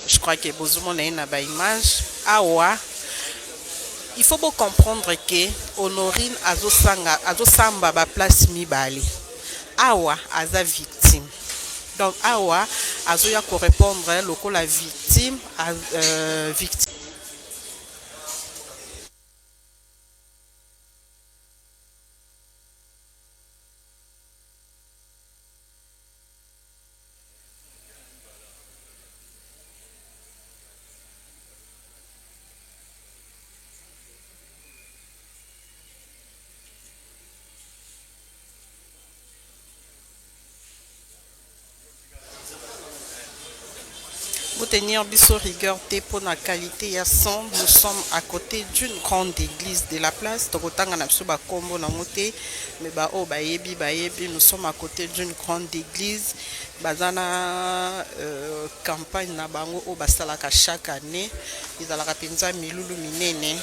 Je crois que besoin na une image. Awa, il faut bien comprendre que Honorine azosamba ba place mibale. Awa aza victime. Donc awa azoya correspondre lokola victime victime. Pour tenir biso rigueur te pour la qualité ya son, nous sommes à côté d'une grande église de la place. Tokotanga na biso ba kombo na moté, mais ba o bayebi, nous sommes à côté d'une grande église. Bazana campagne na bango o basalaka chaque année. Ils ala penza milulu minene.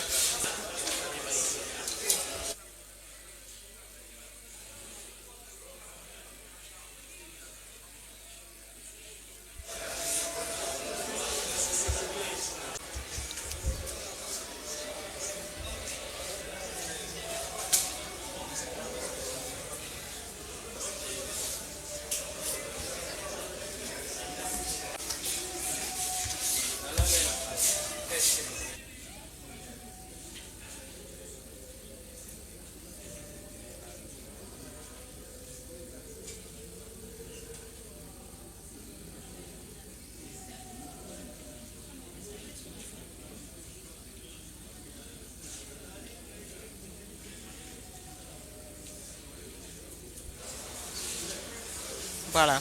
Voilà.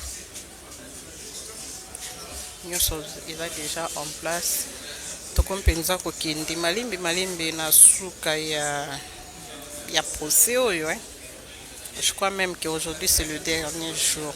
Il est déjà en place. Tokompenza kokende malimbi na suka ya procès oyo, hein. Je crois même qu'aujourd'hui c'est le dernier jour.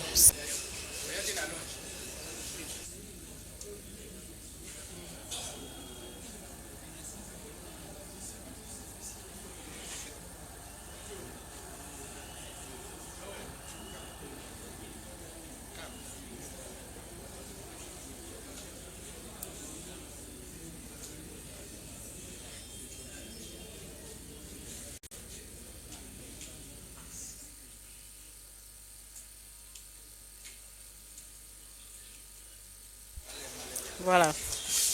Voilà.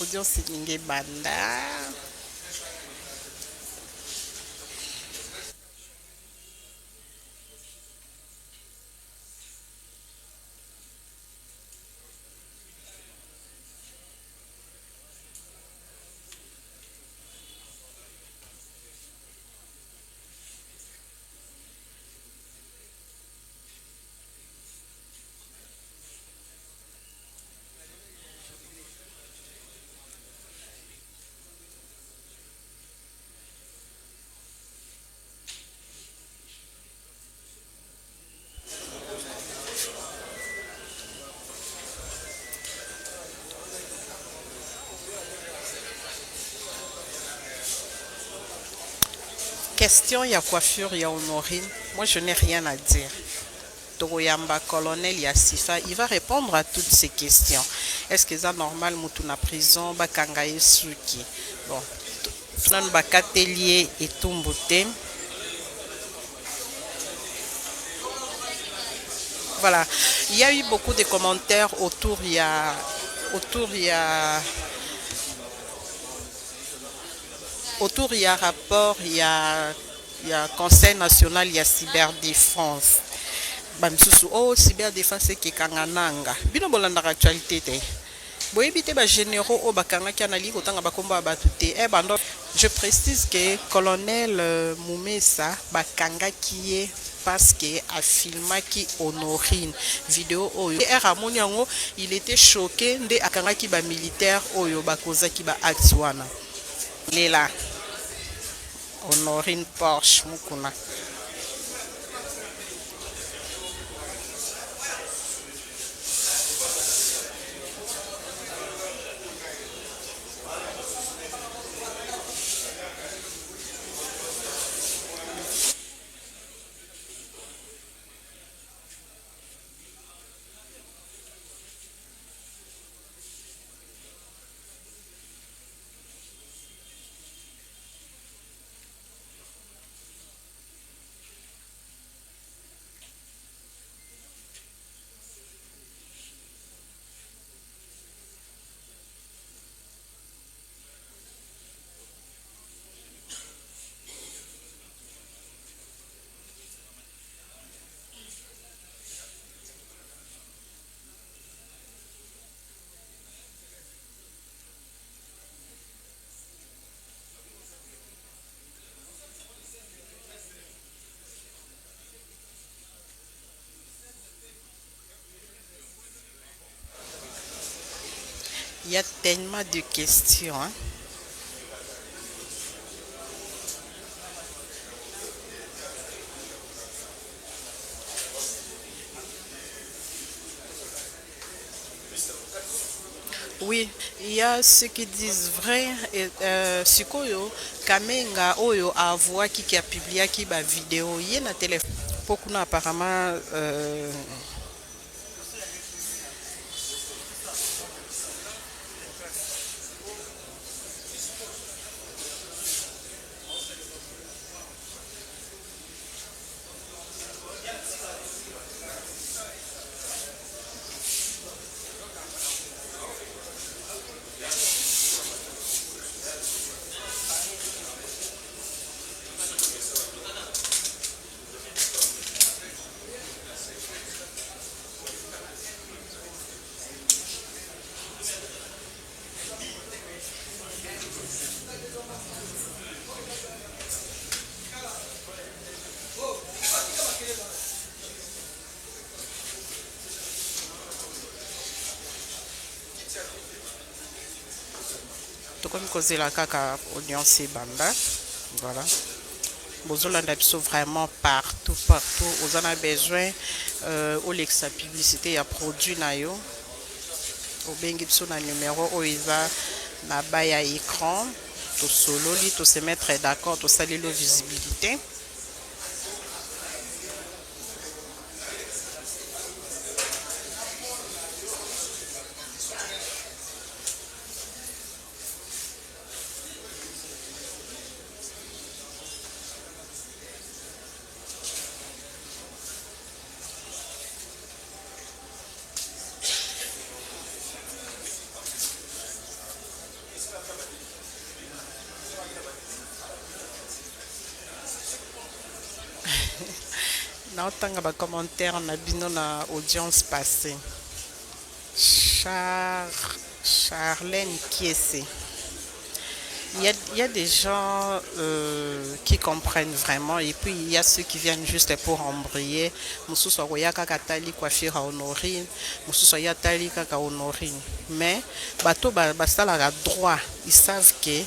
Audience Ninge Banda. Question, il y a coiffure, il y a honorine. Moi, je n'ai rien à dire. Toroyamba, colonel Yassifa, il va répondre à toutes ces questions. Est-ce que c'est normal, Moutouna prison, Bakangaye Suki? Bon, non, Bakatelier et Tumbute. Voilà. Il y a eu beaucoup de commentaires autour, autour, il y a rapport, il y a Conseil national, il y a cyberdéfense. Bamisusu, oh, cyberdéfense, c'est Kangananga. Bino bolanda actualité. Boyebi te ba généraux au bakanga ki anali kotanga bakomba batute. Je précise que colonel Moumessa bakanga qui est parce que a filmé qui honorine vidéo oyo. Et Ramoniango, il était choqué de akanga ki ba militaire oyo bakoza ki ba acte wana. Il est là. Honorine Porsche Mukuna. y a tellement de questions, hein. Oui, il y a ceux qui disent vrai et sikoyo Kamenga oyo avoua qui a publié qui ba vidéo y na téléphone. Beaucoup apparemment tokomi kozela kaka audience banda. Voilà. Bozolanda biso vraiment partout, partout. Vous en avez besoin. Olexa publicité ya produit na yo. Obengi biso na numéro oiza na bas ya écran. To sololi, to se mettre d'accord, to sali lo visibilité. Naotanga ba commentaire na bino na audience passée. Charlène Kiese. Il y a des gens qui comprennent vraiment et puis il y a ceux qui viennent juste pour embrayer. Mususu akoya kaka tali coiffure honorine, mususu ya tali kaka honorine. Mais bato basalaka droit, ils savent que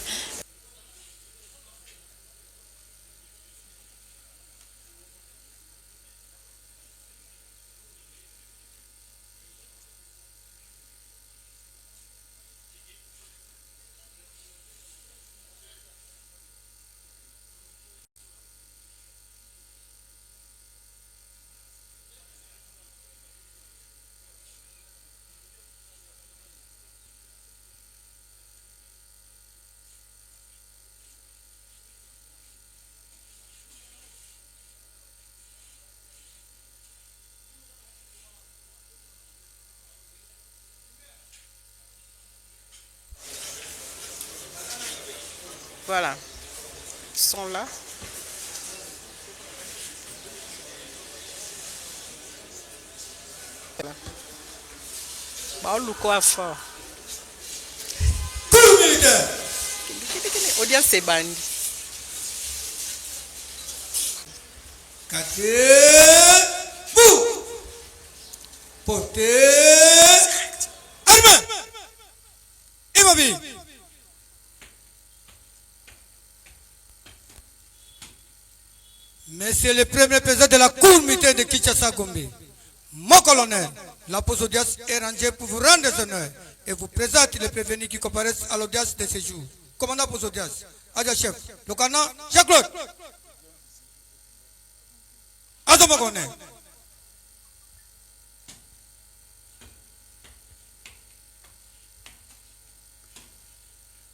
voilà, ils sont là. Baoluko fort. Audience c'est bandi. Vous portez arme immobile. Monsieur le premier président de la cour militaire de Kinshasa Gombe, mon colonel, la pose audience est rangée pour vous rendre des honneurs et vous présente les prévenus qui comparaissent à l'audience de ce jour. Commandant pose audience, adja chef, le canon Jacques-Claude. Adja mon colonel.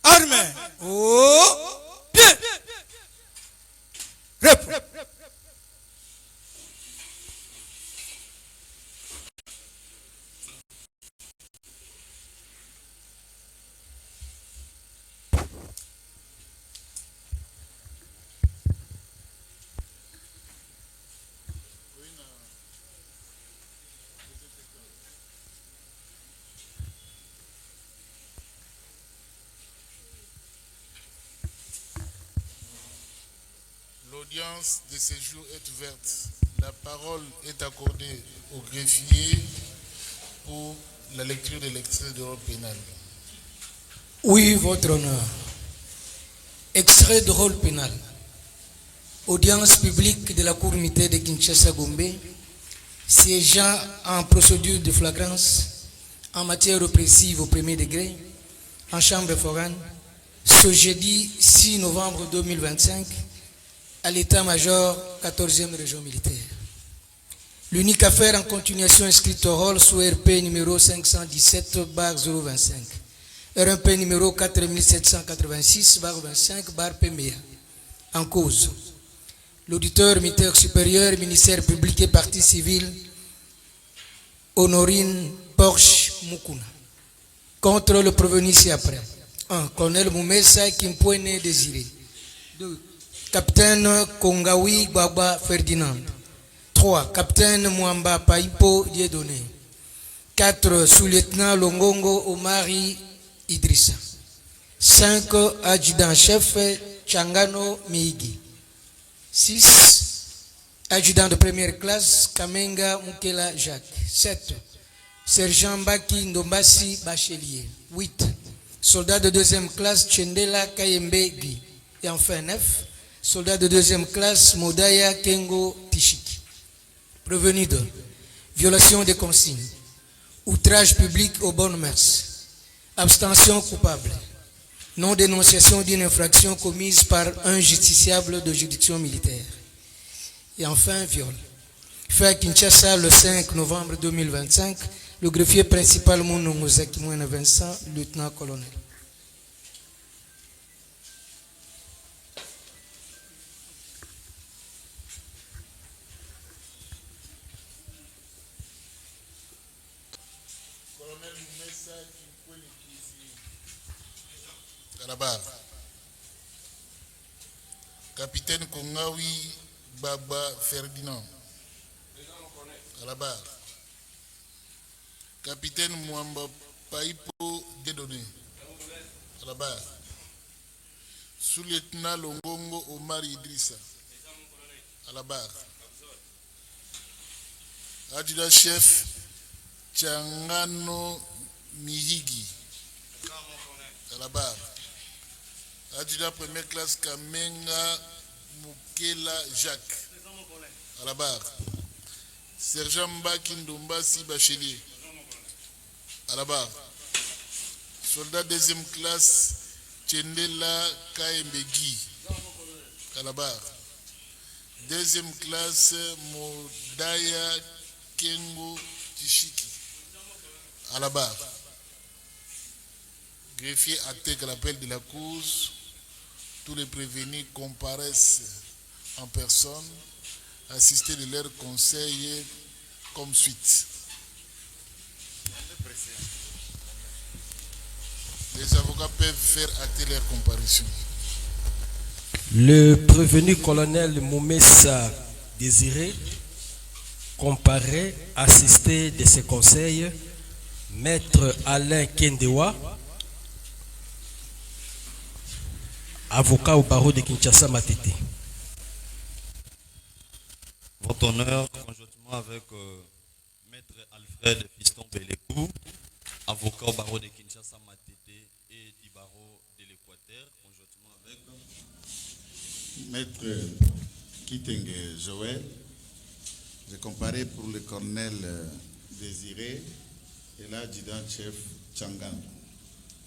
Armée au pied. Réponds. L'audience de ce jour est ouverte. La parole est accordée au greffier pour la lecture de l'extrait de l'ordre pénal. Oui, votre honneur. Extrait de rôle pénal. Audience publique de la Cour unité de Kinshasa-Gombe, siégeant en procédure de flagrance en matière répressive au premier degré, en chambre foraine, ce jeudi 6 novembre 2025, à l'état-major 14e région militaire. L'unique affaire en continuation inscrite au rôle sous RP numéro 517-025. RMP numéro 4786-25-PMEA. En cause, l'auditeur militaire supérieur, ministère public et partie civile, Honorine Porsche Mukuna. Contre le prévenu ci-après. 1. Colonel Moumessa Kimpwene Désiré. 2. Capitaine Kongawi Baba Ferdinand. 3. Capitaine Mwamba Paipo Dieudonné. 4. Sous-lieutenant Longongo Omari Idrissa. 5. Adjudant-chef Changano Miigi. 6. Adjudant de première classe Kamenga Mukela Jacques. 7. Sergent Baki Ndombasi Bachelier. 8. Soldat de deuxième classe Chendela Kayembe Gui. Et enfin 9. Soldat de deuxième classe Modaya Kengo Tishiki. Prévenu de violation des consignes, outrage public aux bonnes mœurs, abstention coupable, non-dénonciation d'une infraction commise par un justiciable de juridiction militaire. Et enfin, viol. Fait à Kinshasa le 5 novembre 2025, le greffier principal Mounongo Zakimouena Vincent, lieutenant-colonel. Colonel Moumessa Kimpwene à la barre. Capitaine Kongawi Baba Ferdinand à la barre. Capitaine Mwamba Paipo Dieudonné à la barre. Sous-lieutenant Longongo Omar Idrissa à la barre. Adjudant-chef Changano Mihigi à la barre. Adjudant première classe Kamenga Mukela Jacques à la barre. Sergent Mbaki Ndombasi Bachelier à la barre. Soldat deuxième classe Chendela Kayembegui à la barre. Deuxième classe Modaya Kengo Tishiki à la barre. Greffier acte l'appel de la cause. Tous les prévenus comparaissent en personne, assistés de leurs conseils comme suite. Les avocats peuvent faire acter leur comparution. Le prévenu colonel Moumessa Désiré comparaît, assisté de ses conseils, maître Alain Kendewa, avocat au barreau de Kinshasa Matete. Votre honneur, conjointement avec maître Alfred Fiston Belekou, avocat au barreau de Kinshasa Matete et du barreau de l'Équateur, conjointement avec maître Kitenge Joël, j'ai comparé pour le colonel Désiré et l'adjudant-chef Changan,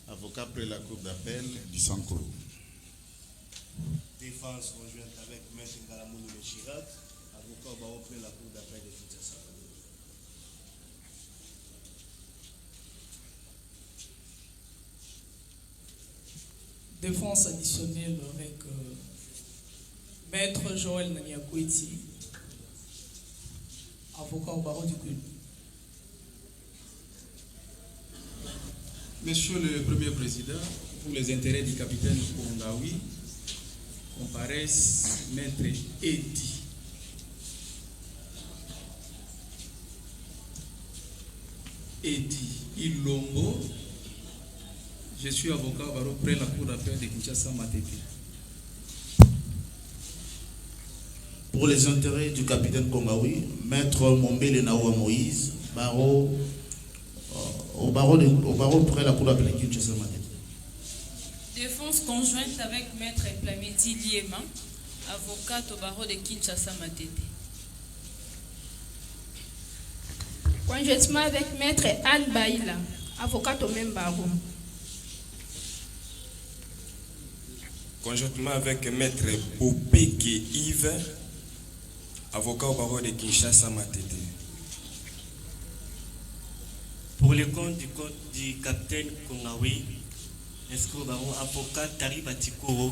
avocat près la cour d'appel du Sankoro. Défense conjointe avec M. Ngalamouni Chirac, avocat au barreau près la cour d'appel de Kinshasa. Défense additionnelle avec maître Joël Naniakweti, avocat au barreau du Gouin. Monsieur le Premier Président, pour les intérêts du capitaine Kongawi, comparaissent maître Edi Ilombo. Je suis avocat au barreau près la cour d'appel de Kinshasa Matete. Pour les intérêts du capitaine Kongawi, maître Mombele Naoua Moïse, barreau, au barreau près la cour d'appel de Kinshasa Matete. Défense conjointe avec Maître Plamedi Liema, avocat au barreau de Kinshasa Matete. Conjointement avec Maître Anne Baïla, avocate au même barreau. Conjointement avec Maître Popeke Yves, avocat au barreau de Kinshasa Matete. Pour le compte du capitaine Kongawi, est-ce que le barreau avocat Tari Batikoro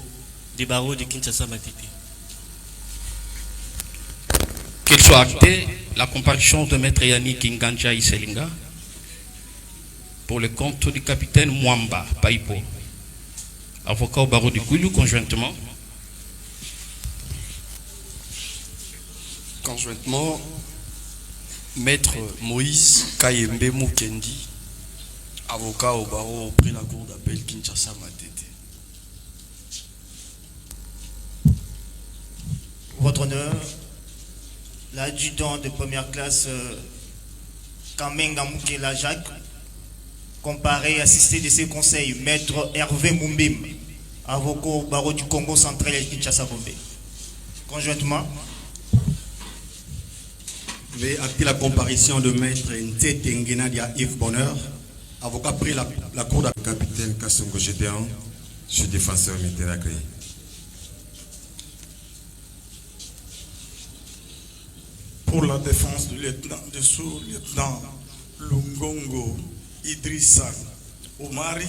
du barreau de Kinshasa Matete? Qu'il soit acté la comparution de Maître Yannick Nganja Iselinga pour le compte du capitaine Mwamba Paipo, avocat au barreau du Kouilou conjointement. Conjointement, Maître Moïse Kayembe Mukendi, avocat au barreau auprès de la cour d'appel Kinshasa Matete. Votre honneur, l'adjudant de première classe Kamenga Mukela Jacques, comparé et assisté de ses conseils, Maître Hervé Mumbim, avocat au barreau du Congo central et Kinshasa Gombe. Conjointement, je vais acter la comparution de Maître Ntete Ngenadia Yves Bonheur, avocat pris la cour d'appel. Capitaine Kassongo Gédéon, je suis défenseur militaire agréé. Pour la défense du sous-lieutenant Lungongo Idrissa Omari,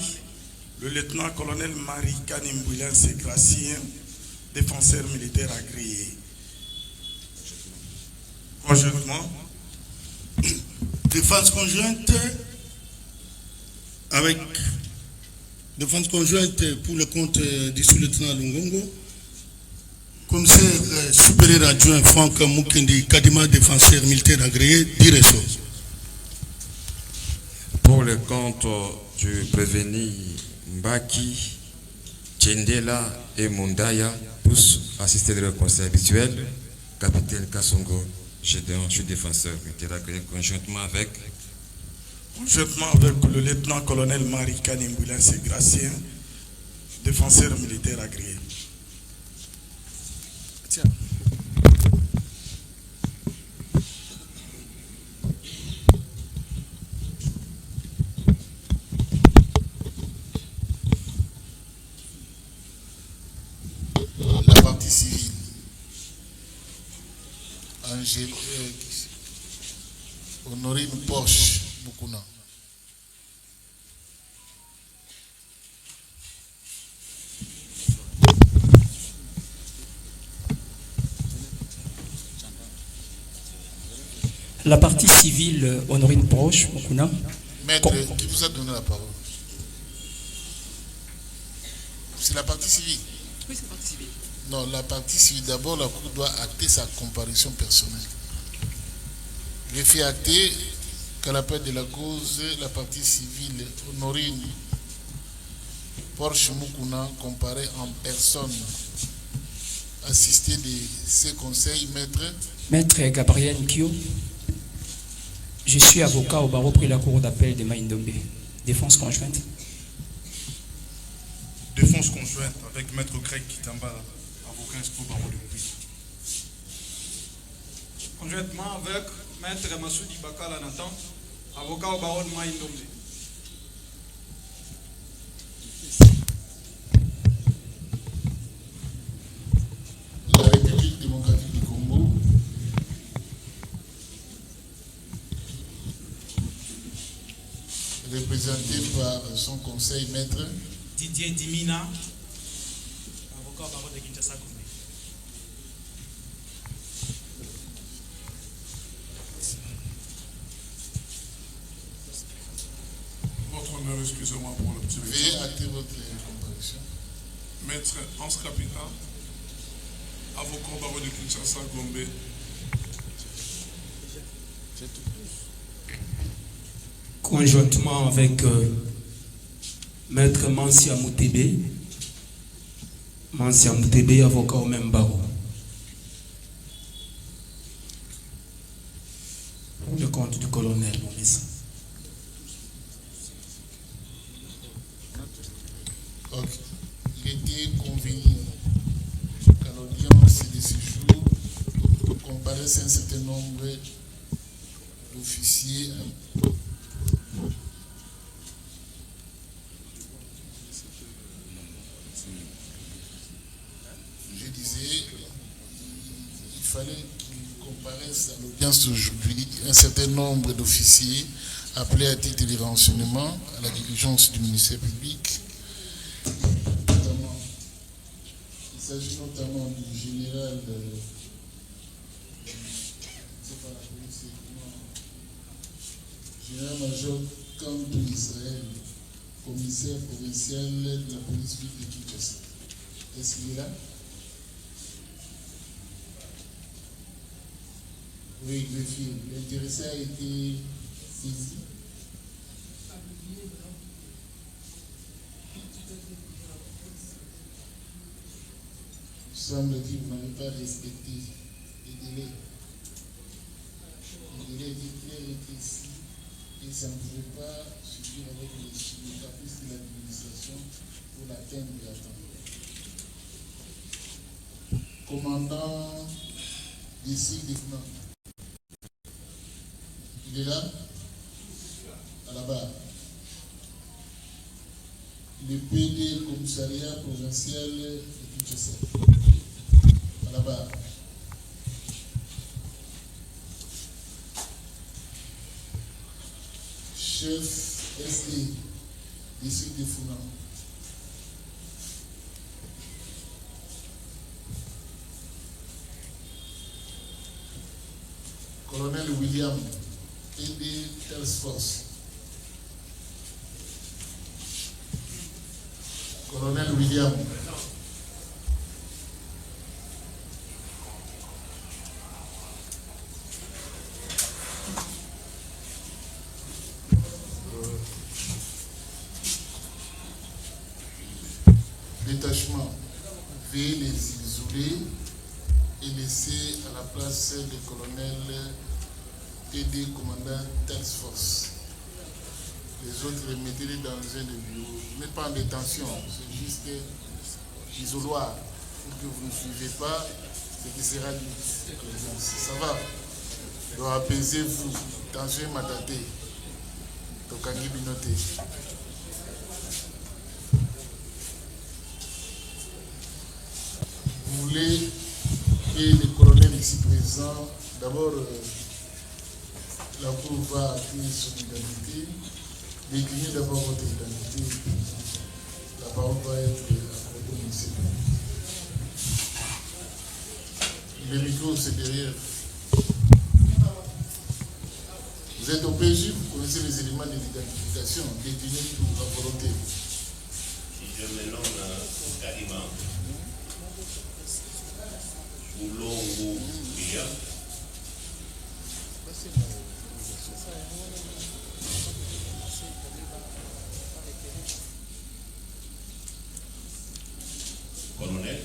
le lieutenant-colonel Marie Kanimbouilen Ségracien, défenseur militaire agréé. Conjointement, défense conjointe avec défense conjointe pour le compte du sous-lieutenant Lungongo, commissaire supérieur adjoint Franck Mukendi Kadima, défenseur militaire agréé, d'Ireso. Pour le compte du prévenu Mbaki, Tchendela et Mundaya, tous assistés de leur conseil habituel, capitaine Kassongo Gédéon, je suis défenseur militaire agréé conjointement avec le lieutenant-colonel Marie Kanimbouilen Ségracien, défenseur militaire agréé. Tiens. La partie civile. Honorine Porsche Mukuna. La partie civile, Honorine Proche, Mukuna. Maître, qui vous a donné la parole? C'est la partie civile. Oui, c'est la partie civile. Non, la partie civile, d'abord, la Cour doit acter sa comparution personnelle. Je fais acter qu'à l'appel de la cause, la partie civile, Honorine Porsche Mukuna, comparaît en personne, assisté de ses conseils, Maître Gabriel Nkyo, je suis avocat au barreau pris la cour d'appel de Maïndombe. Défense conjointe. Défense conjointe avec Maître Craig Kitamba, avocat inscrit au barreau de Moupi. Conjointement avec Maître Massoudi Bakala Nathan, avocat au barreau de Maïndombe. La République démocratique du Congo, représenté par son conseil maître Didier Dimina, avocat au barreau de Kinshasa Gombe. Votre honneur, excusez-moi pour le petit veuillez acter votre comparution. Maître Hans Capita, avocat au barreau de Kinshasa Gombe. Conjointement avec Maître Mansia Moutébé, avocat au même barreau. Le compte du colonel Momisa. Ok. été convenu qu'à l'audience de ce jour comparaissent un certain nombre d'officiers. Je disais, il fallait qu'il comparaisse à l'audience d'aujourd'hui un certain nombre d'officiers appelés à titre de renseignement à la diligence du ministère public. Il s'agit notamment du général général-major Kanto Israël, commissaire provincial de la police ville de Kinshasa. Est-ce qu'il est là? Oui, greffier. L'intéressé a été saisi. Il semble que vous n'avez pas respecté les délais. Le délai était clair, était ici, et ça ne pouvait pas suffire avec les caprices de l'administration pour l'atteindre et attendre. Commandant des cycles des finances. Il est là, à la barre. Le PD commissariat provincial de Kinshasa, à la barre. Chef SD, district de Founan. Colonel William, PD Task Force. Colonel William. Détachement, veuillez les isoler et laisser à la place des colonels et des commandants Task Force. Les autres, mettez-les dans un de bureau. Mais pas en détention, c'est juste isoloir. Pour que vous ne suivez pas ce qui sera dit. Ça va. Donc apaisez-vous. Tension matate. Tokangi binote. Vous voulez que les colonels ici présents, d'abord, la Cour va appuyer son identité. Déclinez d'abord votre identité. La parole va être accordée au ministère. Le micro, c'est derrière. Vous êtes au PJ, vous connaissez les éléments de l'identification. Déclinez tout à volonté. Je me nomme Kalima Boulongo Bia. Colonel.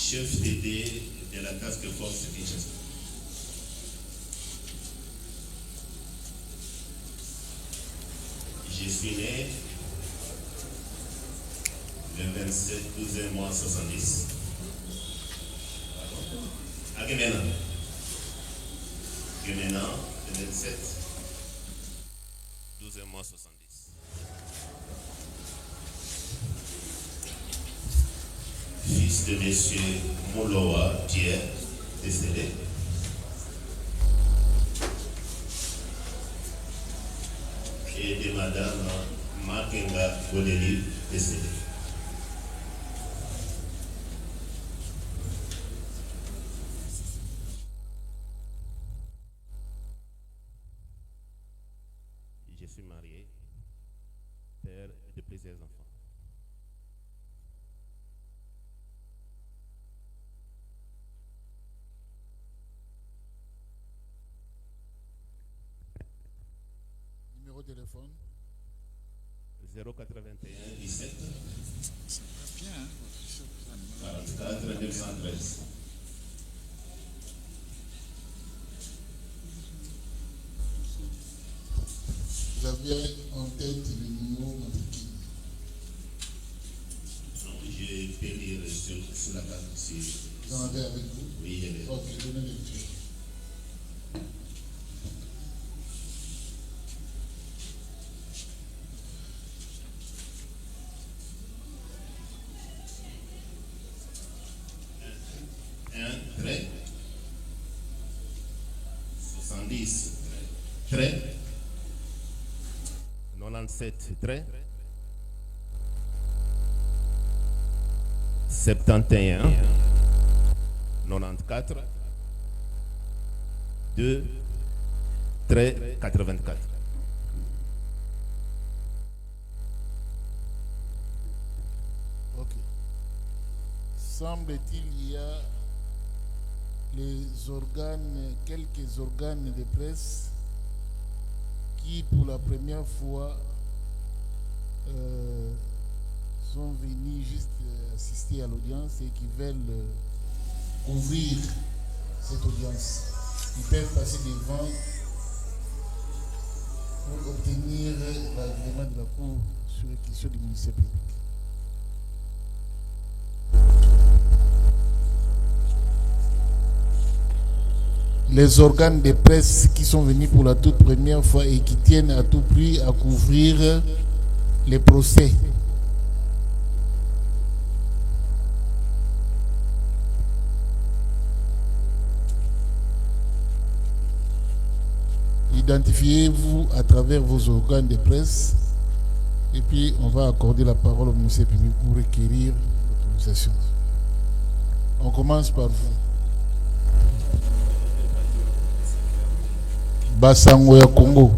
Chef d'idée de la Task Force de Kinshasa. Je suis né le 27 12 mois 70. À Guéménan. Guéménan, le 27 12 mois 70. Fils de monsieur Moloa Pierre, décédé. Et de madame Makenga Godeli, décédée. Je suis marié, père de plusieurs enfants. Numéro de téléphone 081 17 Ça va bien, hein? 44 913. Vous avez avez en tête le numéro matricule? Je peux lire sur la carte. Vous en avez avec vous? Oui, elle est. Ok, donnez lecture. Un trait. 70 trait. 97 trait. 71 94 2 trait 84. Ok. Semble-t-il, il y a les organes, quelques organes de presse qui, pour la première fois, sont venus juste assister à l'audience et qui veulent ouvrir cette audience. Ils peuvent passer devant pour obtenir l'agrément de la Cour sur les questions du ministère public. Les organes de presse qui sont venus pour la toute première fois et qui tiennent à tout prix à couvrir les procès. Identifiez-vous à travers vos organes de presse et puis on va accorder la parole au ministère public pour requérir l'autorisation. On commence par vous. Basango ya Congo.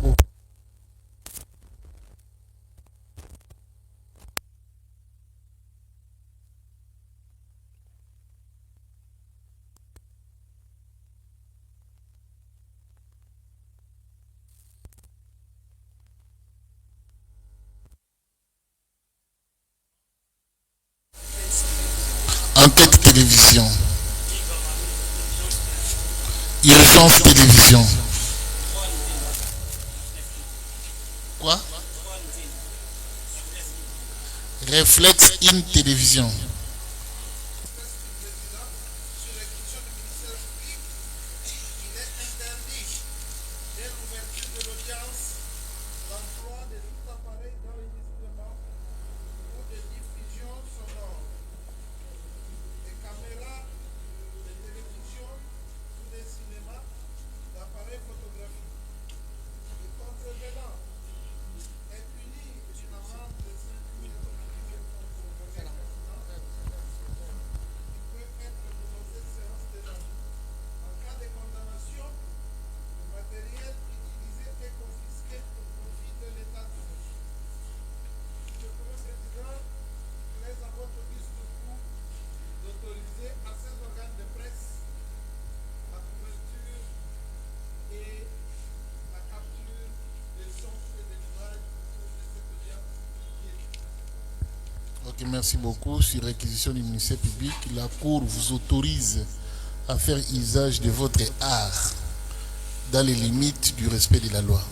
Enquête télévision. Urgence télévision. Quoi? Réflexe in télévision. Ok, merci beaucoup. Sur réquisition du ministère public, la Cour vous autorise à faire usage de votre art dans les limites du respect de la loi.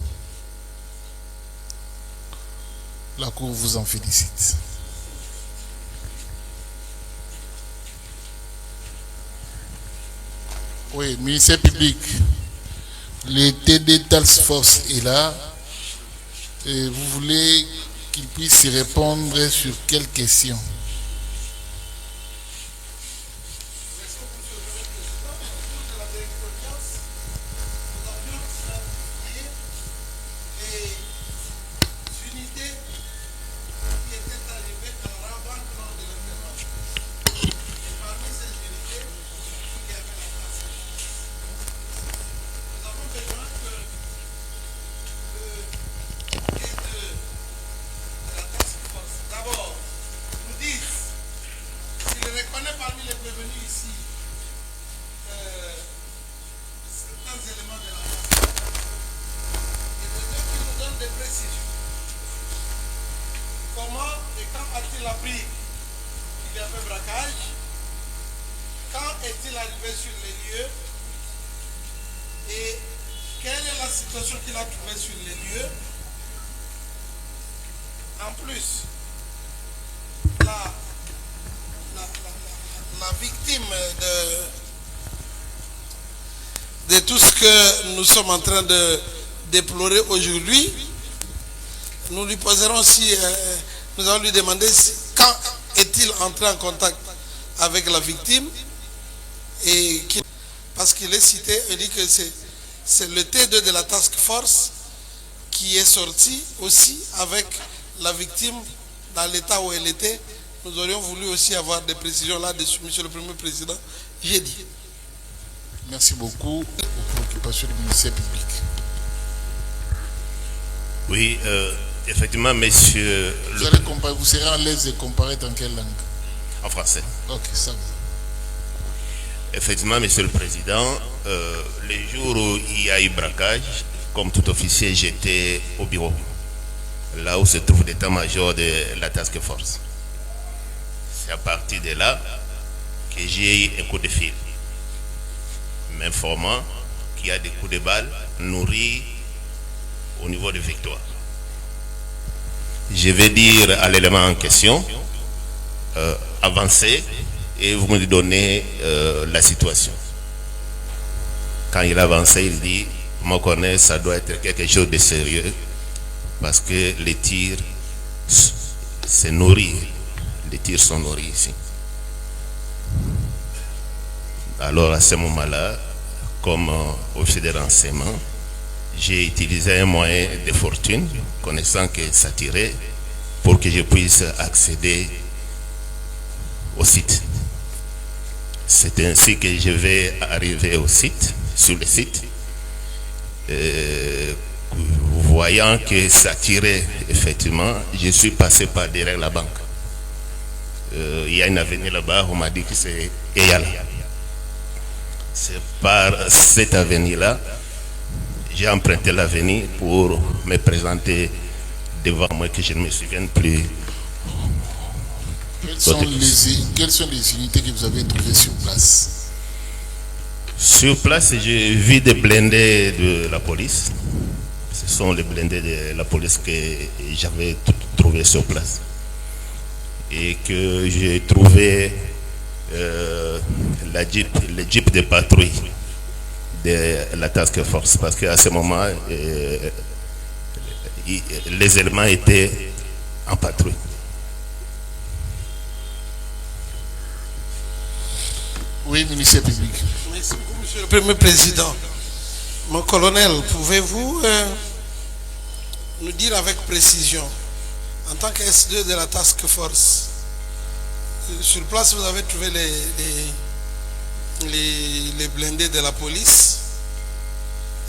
La Cour vous en félicite. Oui, ministère public, le TD Task Force est là. Et vous voulez qu'il puisse répondre sur quelles questions? plus, la victime de tout ce que nous sommes en train de déplorer aujourd'hui, nous lui poserons aussi, nous allons lui demander quand est-il entré en contact avec la victime, et parce qu'il est cité, il dit que c'est le T2 de la task force qui est sorti aussi avec la victime dans l'état où elle était. Nous aurions voulu aussi avoir des précisions là-dessus, Monsieur le Premier Président. J'ai dit. Merci beaucoup aux préoccupations du ministère public. Oui, effectivement, monsieur... Vous serez à l'aise de comparer dans quelle langue? En français. Ok, ça va. Effectivement, monsieur le Président, les jours où il y a eu braquage, comme tout officier, j'étais au bureau, là où se trouve l'état-major de la task force. C'est à partir de là que j'ai eu un coup de fil, m'informant qu'il y a des coups de balle nourris au niveau de Victoire. Je vais dire à l'élément en question, avancer et vous me donnez la situation. Quand il avançait, il dit, moi connais, ça doit être quelque chose de sérieux parce que les tirs se nourrissent. Les tirs sont nourris ici. Alors à ce moment-là, comme officier de renseignement, j'ai utilisé un moyen de fortune, connaissant que ça tirait, pour que je puisse accéder au site. C'est ainsi que je vais arriver au site, sur le site, voyant que ça tirait effectivement, je suis passé par derrière la banque. Il y a une avenue là-bas, on m'a dit que c'est Eyal. C'est par cette avenue-là, j'ai emprunté l'avenue pour me présenter devant moi, que je ne me souvienne plus. Quelles sont les unités que vous avez trouvées sur place? Sur place, j'ai vu des blindés de la police. Ce sont les blindés de la police que j'avais trouvés sur place. Et que j'ai trouvé le jeep de patrouille de la task force. Parce qu'à ce moment, les éléments étaient en patrouille. Oui, ministère public. Merci beaucoup, Monsieur le Premier Président. Mon colonel, pouvez-vous nous dire avec précision, en tant que S2 de la task force, sur place vous avez trouvé les blindés de la police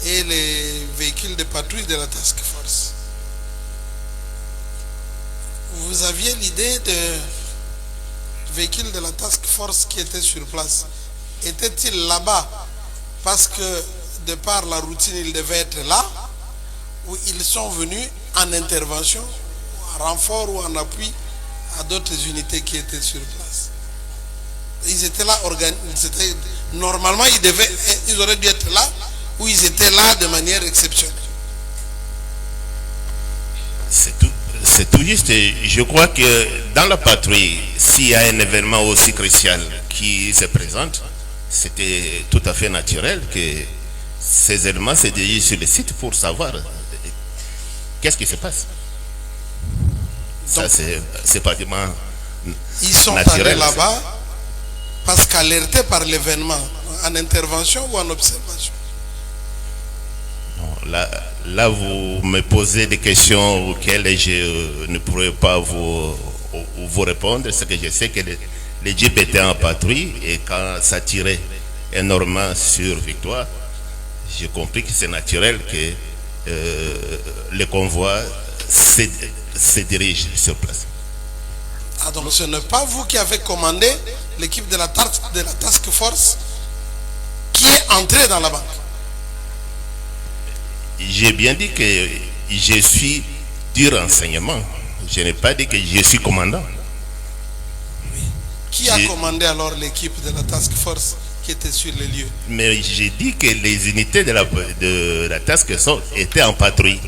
et les véhicules de patrouille de la task force. Vous aviez l'idée de véhicules de la task force qui étaient sur place. Étaient-ils là-bas parce que de par la routine ils devaient être là, ou ils sont venus en intervention, en renfort ou en appui à d'autres unités qui étaient sur place? Ils étaient là, normalement ils auraient dû être là, ou ils étaient là de manière exceptionnelle? C'est tout juste. Je crois que dans la patrouille, s'il y a un événement aussi crucial qui se présente, c'était tout à fait naturel que ces éléments se dirigent sur le site pour savoir qu'est-ce qui se passe. Ça, c'est pratiquement ils sont allés là-bas parce qu'alertés par l'événement, en intervention ou en observation? Là, vous me posez des questions auxquelles je ne pourrais pas vous répondre. C'est que je sais que les jeeps étaient en patrouille et quand ça tirait énormément sur Victoire, j'ai compris que c'est naturel que le convoi se dirige sur place. Ah, donc ce n'est pas vous qui avez commandé l'équipe de la task force qui est entrée dans la banque? J'ai bien dit que je suis du renseignement. Je n'ai pas dit que je suis commandant. Oui. Qui a commandé alors l'équipe de la task force qui était sur les lieux? Mais j'ai dit que les unités de la task force étaient en patrouille.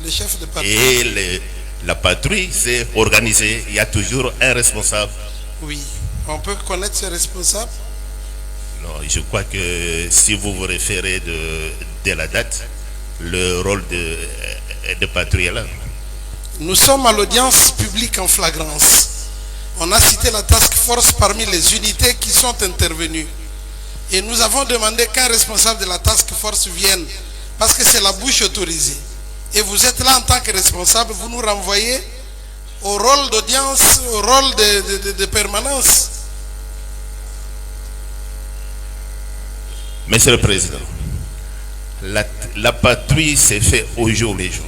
Le chef de patrouille? Et La patrouille, c'est organisé. Il y a toujours un responsable. Oui. On peut connaître ce responsable? Non, je crois que si vous vous référez de la date, le rôle de patrouille est là. Nous sommes à l'audience publique en flagrance. On a cité la task force parmi les unités qui sont intervenues. Et nous avons demandé qu'un responsable de la task force vienne, parce que c'est la bouche autorisée. Et vous êtes là en tant que responsable, vous nous renvoyez au rôle d'audience, au rôle de permanence. Monsieur le Président, la patrouille s'est faite au jour le jour.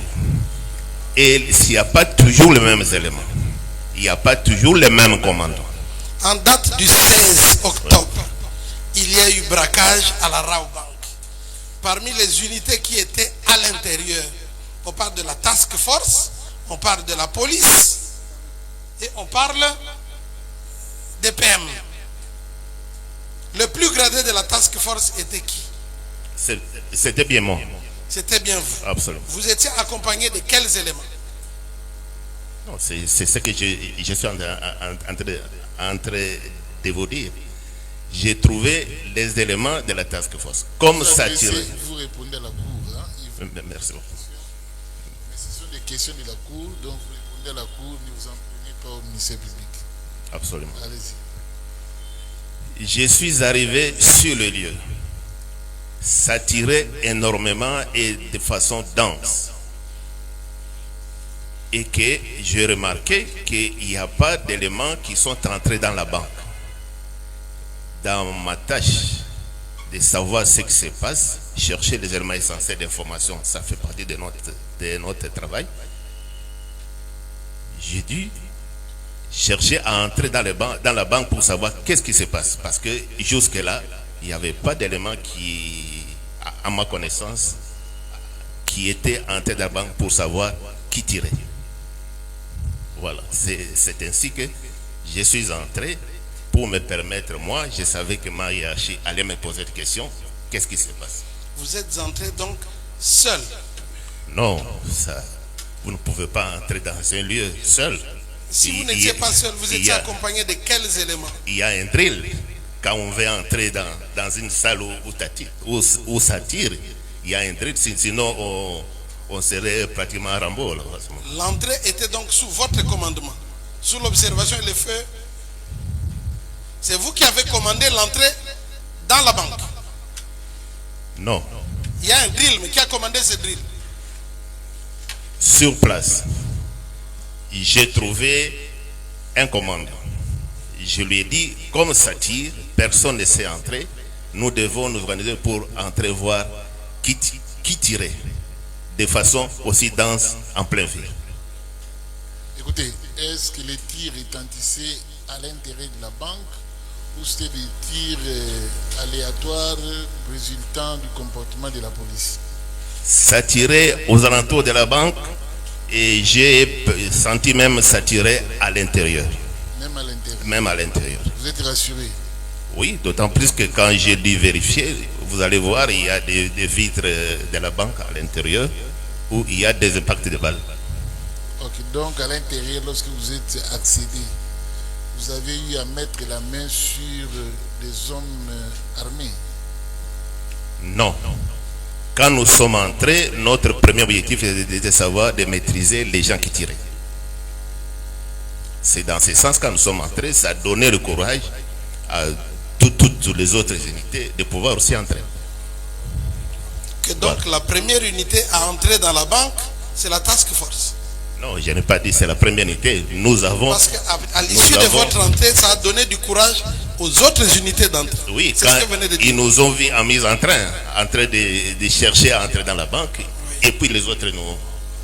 Et s'il n'y a pas toujours les mêmes éléments, il n'y a pas toujours les mêmes commandants. En date du 16 octobre, il y a eu braquage à la Rao Bank. Parmi les unités qui étaient à l'intérieur, on parle de la task force, on parle de la police et on parle des PM. Le plus gradé de la task force était qui? C'était bien moi. C'était bien vous. Absolument. Vous étiez accompagné de quels éléments? Non, c'est ce que je suis en train de vous dire. J'ai trouvé les éléments de la task force. Comme ça tiré. Vous répondez à la cour. Hein? Merci beaucoup. Mais ce sont des questions de la cour, donc vous répondez à la cour, ne vous en prenez pas au ministère public. Absolument. Allez-y. Je suis arrivé sur le lieu. Ça tirait énormément et de façon dense. Et que j'ai remarqué qu'il n'y a pas d'éléments qui sont entrés dans la banque. Dans ma tâche de savoir ce qui se passe, chercher les éléments essentiels d'information, ça fait partie de notre travail. J'ai dû chercher à entrer dans la banque pour savoir qu'est-ce qui se passe. Parce que jusque-là, il n'y avait pas d'éléments qui, à ma connaissance, qui étaient entrés dans la banque pour savoir qui tirait. Voilà, c'est ainsi que je suis entré pour me permettre, moi, je savais que ma hiérarchie allait me poser des questions. Qu'est-ce qui se passe? Vous êtes entré donc seul? Non, ça, vous ne pouvez pas entrer dans un lieu seul. Si vous n'étiez pas seul, vous étiez accompagné de quels éléments? Il y a un drill. Quand on veut entrer dans une salle où ça tire, il y a un drill. Sinon, on serait pratiquement à Rambo. L'entrée était donc sous votre commandement, sous l'observation et le feu. C'est vous qui avez commandé l'entrée dans la banque? Non. Il y a un drill, mais qui a commandé ce drill? Sur place, j'ai trouvé un commandant. Je lui ai dit, comme ça tire, personne ne sait entrer. Nous devons nous organiser pour entrer voir qui tirait de façon aussi dense en plein ville. Écoutez, est-ce que les tirs retentissaient à l'intérieur de la banque ou c'était des tirs aléatoires résultant du comportement de la police? Ça tirait aux alentours de la banque et j'ai senti même ça tirait à l'intérieur. Même à l'intérieur? Même à l'intérieur. Vous êtes rassuré? Oui, d'autant plus que quand j'ai dû vérifier, vous allez voir, il y a des vitres de la banque à l'intérieur où il y a des impacts de balles. Ok, donc à l'intérieur, lorsque vous êtes accédé, vous avez eu à mettre la main sur des hommes armés? Non. Quand nous sommes entrés, notre premier objectif était de savoir, de maîtriser les gens qui tiraient. C'est dans ce sens, quand nous sommes entrés, ça a donné le courage à toutes les autres unités de pouvoir aussi entrer. Que donc voilà. La première unité à entrer dans la banque, c'est la task force? Non, je n'ai pas dit c'est la première unité. Nous avons... Parce qu'à l'issue de votre entrée, ça a donné du courage aux autres unités d'entrée. Oui, quand ils nous ont vu en mise en train de chercher à entrer dans la banque, oui. Et puis les autres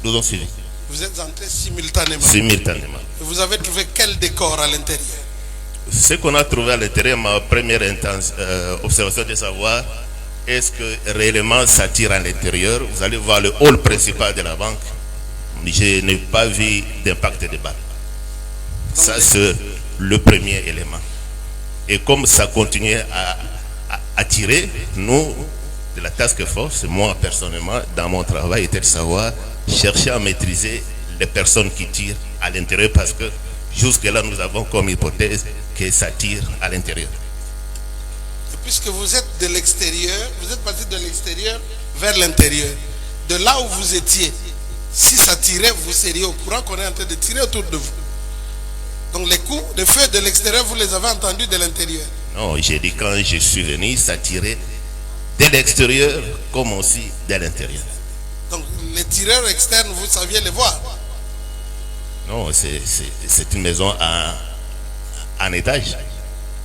nous ont suivis. Vous êtes entrés simultanément? Simultanément. Et vous avez trouvé quel décor à l'intérieur? Ce qu'on a trouvé à l'intérieur, ma première observation de savoir est-ce que réellement ça tire à l'intérieur. Vous allez voir le hall principal de la banque. Je n'ai pas vu d'impact de balles. Ça, c'est le premier élément. Et comme ça continuait à tirer, nous, de la task force, moi personnellement, dans mon travail, était de savoir, chercher à maîtriser les personnes qui tirent à l'intérieur, parce que jusque-là, nous avons comme hypothèse que ça tire à l'intérieur. Puisque vous êtes de l'extérieur, vous êtes parti de l'extérieur vers l'intérieur. De là où vous étiez, si ça tirait, vous seriez au courant qu'on est en train de tirer autour de vous. Donc les coups de feu de l'extérieur, vous les avez entendus de l'intérieur. Non, j'ai dit quand je suis venu, ça tirait de l'extérieur comme aussi de l'intérieur. Donc les tireurs externes, vous saviez les voir? Non, c'est une maison en étage.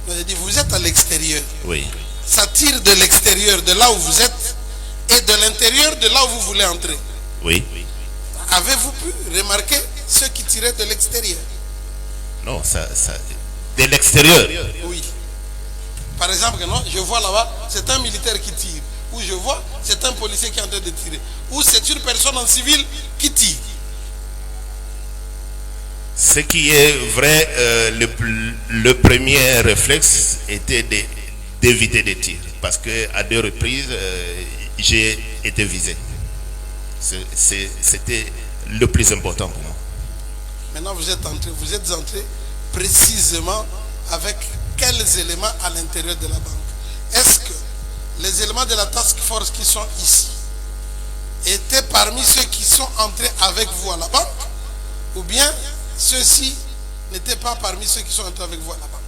J'ai dit, vous êtes à l'extérieur. Oui. Ça tire de l'extérieur, de là où vous êtes, et de l'intérieur, de là où vous voulez entrer. Oui. Avez-vous pu remarquer ceux qui tiraient de l'extérieur? Non, de l'extérieur. Oui. Par exemple, non, je vois là-bas, c'est un militaire qui tire. Ou je vois, c'est un policier qui est en train de tirer. Ou c'est une personne en civil qui tire. Ce qui est vrai, le premier réflexe était d'éviter de tirer. Parce qu'à 2 reprises, j'ai été visé. C'était le plus important pour moi. Maintenant, vous êtes entré précisément avec quels éléments à l'intérieur de la banque? Est-ce que les éléments de la task force qui sont ici étaient parmi ceux qui sont entrés avec vous à la banque? Ou bien ceux-ci n'étaient pas parmi ceux qui sont entrés avec vous à la banque?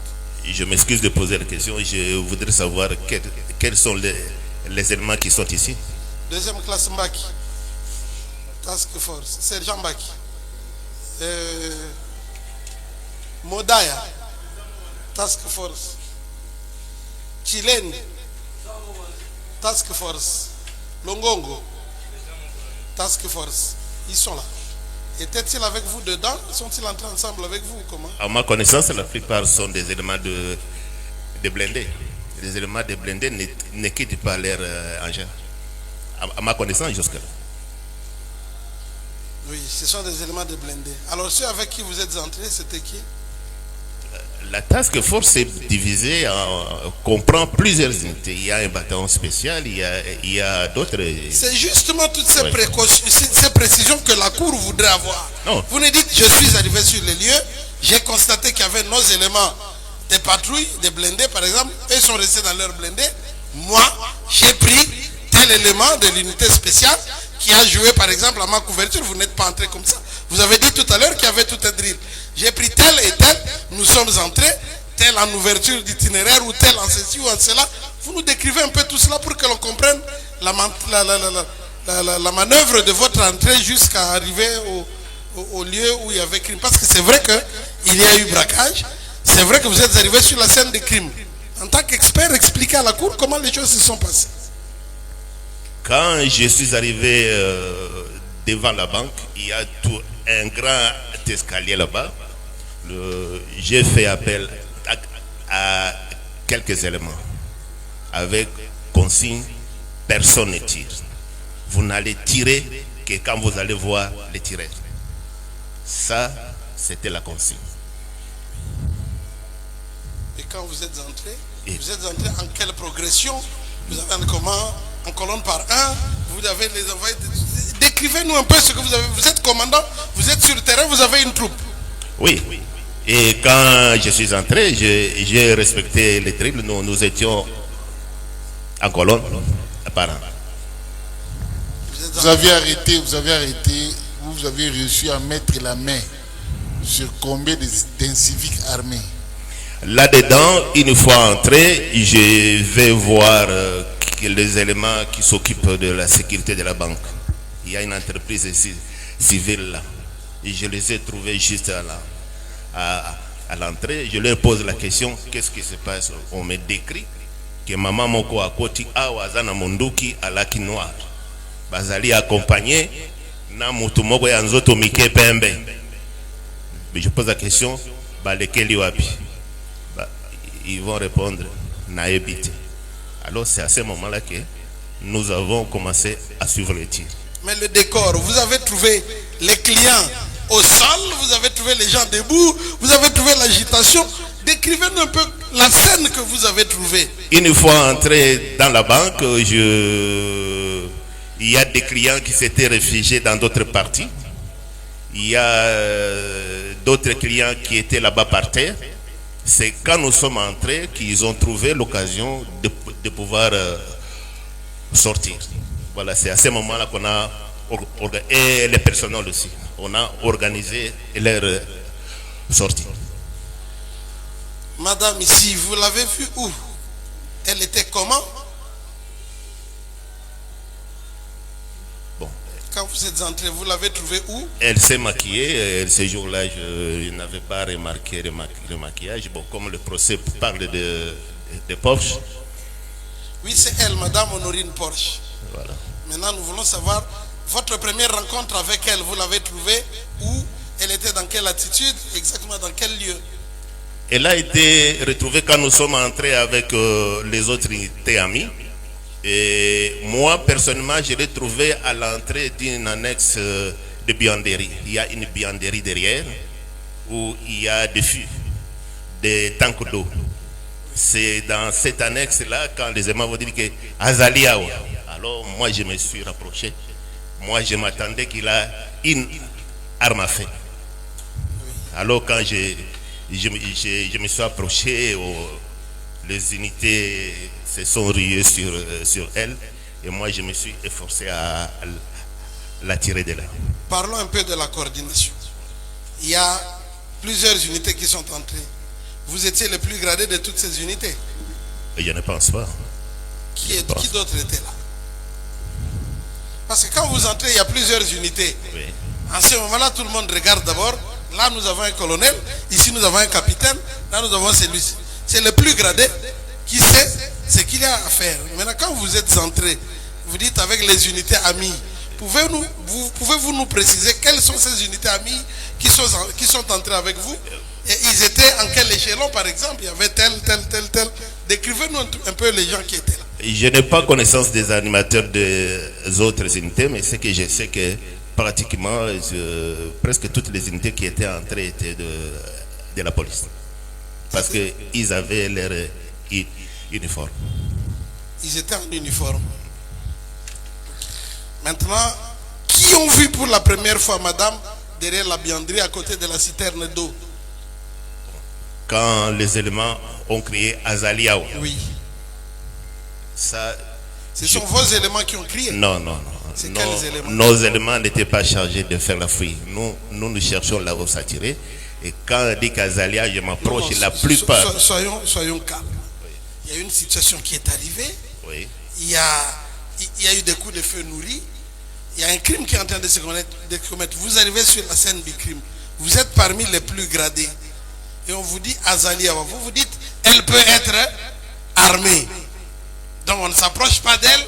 Je m'excuse de poser la question. Je voudrais savoir quels sont les éléments qui sont ici. Deuxième classe Mbaki. Task force. Sergent Mbaki. Modaya. Task force. Chilen. Task force. Longongo. Task force. Ils sont là. Étaient-ils avec vous dedans? Sont-ils entrés ensemble avec vous? Comment? À ma connaissance, la plupart sont des éléments de blindés. Les éléments de blindés ne quittent pas leur engin. À ma connaissance, jusque-là. Oui, ce sont des éléments de blindés. Alors ceux avec qui vous êtes entrés, c'était qui? La task force est divisée, comprend plusieurs unités. Il y a un bataillon spécial, il y a d'autres. C'est justement toutes ces précautions, ces précisions que la Cour voudrait avoir. Non. Vous ne dites, je suis arrivé sur les lieux, j'ai constaté qu'il y avait nos éléments des patrouilles, des blindés par exemple, eux sont restés dans leur blindé. Moi, j'ai pris tel élément de l'unité spéciale qui a joué par exemple à ma couverture. Vous n'êtes pas entré comme ça. Vous avez dit tout à l'heure qu'il y avait tout un drill. J'ai pris tel et tel, nous sommes entrés, tel en ouverture d'itinéraire ou tel en ceci ou en cela. Vous nous décrivez un peu tout cela pour que l'on comprenne la manœuvre de votre entrée jusqu'à arriver au lieu où il y avait crime. Parce que c'est vrai qu'il y a eu braquage, c'est vrai que vous êtes arrivé sur la scène des crimes. En tant qu'expert, expliquez à la Cour comment les choses se sont passées. Quand je suis arrivé devant la banque, il y a tout un grand escalier là-bas. J'ai fait appel à quelques éléments avec consigne, personne ne tire. Vous n'allez tirer que quand vous allez voir les tireurs. Ça, c'était la consigne. Et quand vous êtes entré en quelle progression? Vous avez un comment? En colonne par un, vous avez les envoyés. Décrivez-nous un peu ce que vous avez. Vous êtes commandant, vous êtes sur le terrain, vous avez une troupe. Oui. Et quand je suis entré, j'ai respecté les dribbles. Nous étions en colonne par un. Vous avez arrêté, vous avez réussi à mettre la main sur combien d'inciviques armés? Là-dedans, une fois entré, je vais voir les éléments qui s'occupent de la sécurité de la banque. Il y a une entreprise civile là. Et je les ai trouvés juste à l'entrée. Je leur pose la question, qu'est-ce qui se passe? On me décrit que maman moko akoti awazana monduki alaki noir. Bazali accompagné na mutu moko ya nzoto mike pembe. Mais je pose la question, balekeli wapi? Ils vont répondre naebite. Alors c'est à ce moment-là que nous avons commencé à suivre les tirs. Mais le décor, vous avez trouvé les clients au sol, vous avez trouvé les gens debout, vous avez trouvé l'agitation. Décrivez-nous un peu la scène que vous avez trouvée. Une fois entré dans la banque, il y a des clients qui s'étaient réfugiés dans d'autres parties. Il y a d'autres clients qui étaient là-bas par terre. C'est quand nous sommes entrés qu'ils ont trouvé l'occasion de pouvoir sortir. Voilà, c'est à ce moment-là qu'on a, et les personnels aussi, on a organisé leur sortie. Madame ici, vous l'avez vue où? Elle était comment? Bon. Quand vous êtes entré, vous l'avez trouvée où? Elle s'est maquillée. Ce jour-là, je n'avais pas remarqué le maquillage. Bon, comme le procès parle de Porsche. Oui, c'est elle, Madame Honorine Porsche. Voilà. Maintenant, nous voulons savoir votre première rencontre avec elle. Vous l'avez trouvée où? Elle était dans quelle attitude? Exactement dans quel lieu? Elle a été retrouvée quand nous sommes entrés avec les autres unités amies. Et moi, personnellement, je l'ai trouvée à l'entrée d'une annexe de buanderie. Il y a une buanderie derrière où il y a des fûts, des tanks d'eau. C'est dans cette annexe-là, quand les aimants vont dire que Azaliao. Alors, moi, je me suis rapproché. Moi, je m'attendais qu'il a une arme à feu. Alors, quand je me suis approché, les unités se sont ruées sur elle et moi je me suis efforcé à la tirer de là. Parlons un peu de la coordination. Il y a plusieurs unités qui sont entrées. Vous étiez le plus gradé de toutes ces unités? Je ne pense pas. Qui d'autre était là? Parce que quand vous entrez, il y a plusieurs unités. Oui. En ce moment-là, tout le monde regarde d'abord. Là, nous avons un colonel. Ici, nous avons un capitaine. Là, nous avons celui-ci. C'est le plus gradé qui sait ce qu'il y a à faire. Maintenant, quand vous êtes entré, vous dites avec les unités amies, pouvez-vous nous préciser quelles sont ces unités amies qui sont entrées avec vous? Et ils étaient en quel échelon, par exemple? Il y avait tel. Décrivez-nous un peu les gens qui étaient là. Je n'ai pas connaissance des animateurs des autres unités, mais ce que je sais que pratiquement, presque toutes les unités qui étaient entrées étaient de la police. Parce qu'ils avaient leur uniforme. Ils étaient en uniforme. Maintenant, qui ont vu pour la première fois madame derrière la buanderie à côté de la citerne d'eau? Quand les éléments ont crié Azaliao. Oui. Ce sont vos éléments qui ont crié? Non. Quels éléments? Nos éléments n'étaient pas chargés de faire la fouille. Nous cherchons là où s'attirer. Et quand on dit qu'Azalia, je m'approche, la plupart... Soyons calmes. Oui. Il y a une situation qui est arrivée. Oui. Il y a eu des coups de feu nourris. Il y a un crime qui est en train de se commettre. Vous arrivez sur la scène du crime. Vous êtes parmi les plus gradés. Et on vous dit Azalia. Vous vous dites, elle peut être armée. Donc on ne s'approche pas d'elle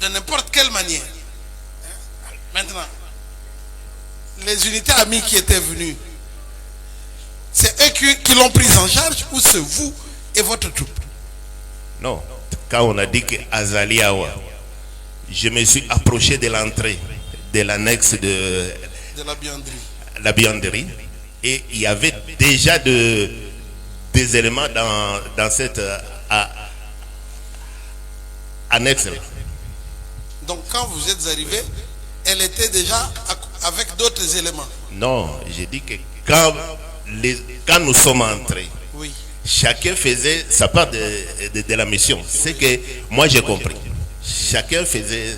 de n'importe quelle manière. Maintenant, les unités amies qui étaient venues, c'est eux qui l'ont prise en charge ou c'est vous et votre troupe? Non. Quand on a dit que Azaliawa, je me suis approché de l'entrée de l'annexe de la buanderie. Et il y avait déjà des éléments dans cette annexe-là. Donc quand vous êtes arrivé, elle était déjà avec d'autres éléments? Non, j'ai dit que quand nous sommes entrés, oui, chacun faisait sa part de la mission. C'est que moi j'ai compris. Chacun faisait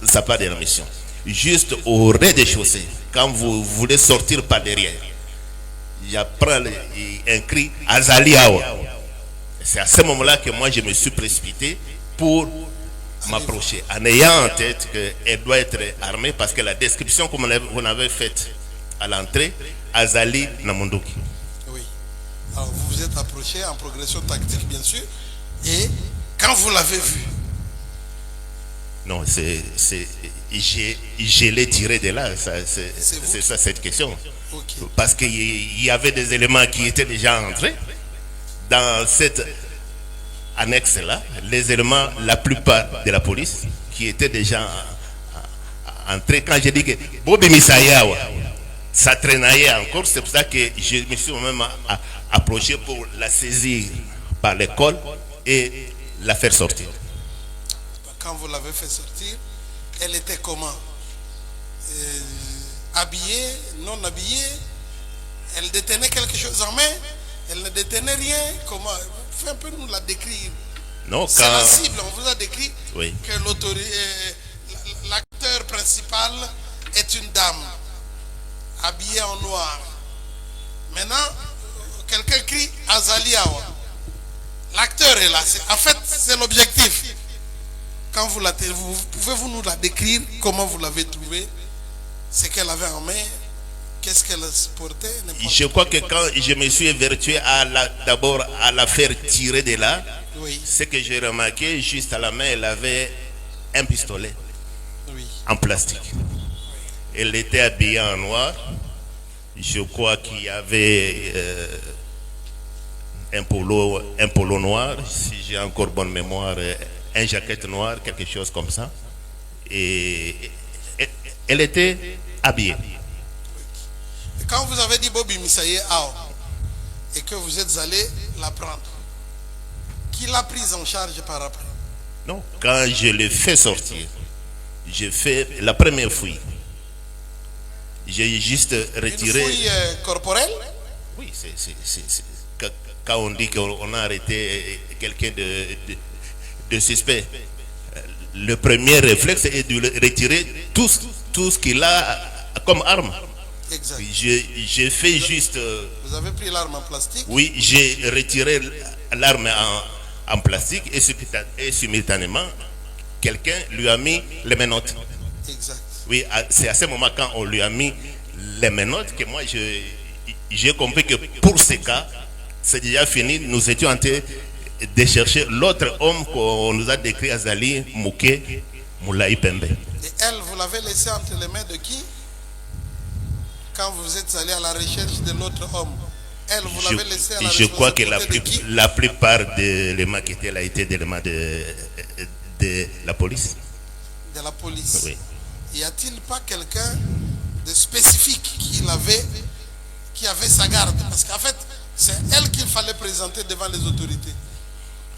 sa part de la mission. Juste au rez-de-chaussée, quand vous voulez sortir par derrière, il y a un cri Azaliawa. C'est à ce moment-là que moi je me suis précipité pour m'approcher, en ayant en tête qu'elle doit être armée, parce que la description comme on avait faite à l'entrée, Azali Namondoki. Oui. Alors vous vous êtes approché en progression tactique, bien sûr, et quand vous l'avez vue? Non, je l'ai tiré de là, c'est ça cette question. Okay. Parce qu'il y avait des éléments qui étaient déjà entrés dans cette annexe-là, les éléments, la plupart de la police, qui étaient déjà entrés. Quand j'ai dit que Bobi Misayawa, ça traînait encore, c'est pour ça que je me suis même approché pour la saisir par l'école et la faire sortir. Quand vous l'avez fait sortir, elle était comment? habillée, non habillée, elle détenait quelque chose en main, elle ne détenait rien. Comment? Fais un peu nous la décrire. Non, c'est la cible, on vous a décrit oui. Que l'acteur principal est une dame habillée en noir. Maintenant, quelqu'un crie Azaliawa. L'acteur est là. En fait, c'est l'objectif. Quand vous pouvez-vous nous la décrire, comment vous l'avez trouvée, ce qu'elle avait en main, qu'est-ce qu'elle portait? Je crois que quand je me suis évertué d'abord à la faire tirer de là, oui. Ce que j'ai remarqué, juste à la main, elle avait un pistolet oui. En plastique. Elle était habillée en noir. Je crois qu'il y avait un polo noir, si j'ai encore bonne mémoire, un jaquette noir, quelque chose comme ça. Et elle était habillée. Et quand vous avez dit Bobby Misaye Ao et que vous êtes allé la prendre, qui l'a prise en charge par après? Non, quand je l'ai fait sortir, j'ai fait la première fouille. J'ai juste retiré. Une fouille corporelle? Oui, quand on dit qu'on a arrêté quelqu'un de suspect, le premier réflexe est de retirer tout ce qu'il a comme arme. Exact. J'ai fait juste. Vous avez pris l'arme en plastique? Oui, j'ai retiré l'arme en plastique et simultanément, quelqu'un lui a mis les menottes. Exact. Oui, c'est à ce moment quand on lui a mis les menottes que moi j'ai compris que pour ce cas, c'est déjà fini. Nous étions en train de chercher l'autre homme qu'on nous a décrit, Azali Mouké Moulaï Pembe. Et elle, vous l'avez laissée entre les mains de qui? Quand vous êtes allé à la recherche de l'autre homme, elle, vous l'avez laissée à la Je crois que responsabilité la plupart des éléments qui étaient là étaient des éléments de la police. De la police. Oui. Y a-t-il pas quelqu'un de spécifique qui avait sa garde? Parce qu'en fait, c'est elle qu'il fallait présenter devant les autorités.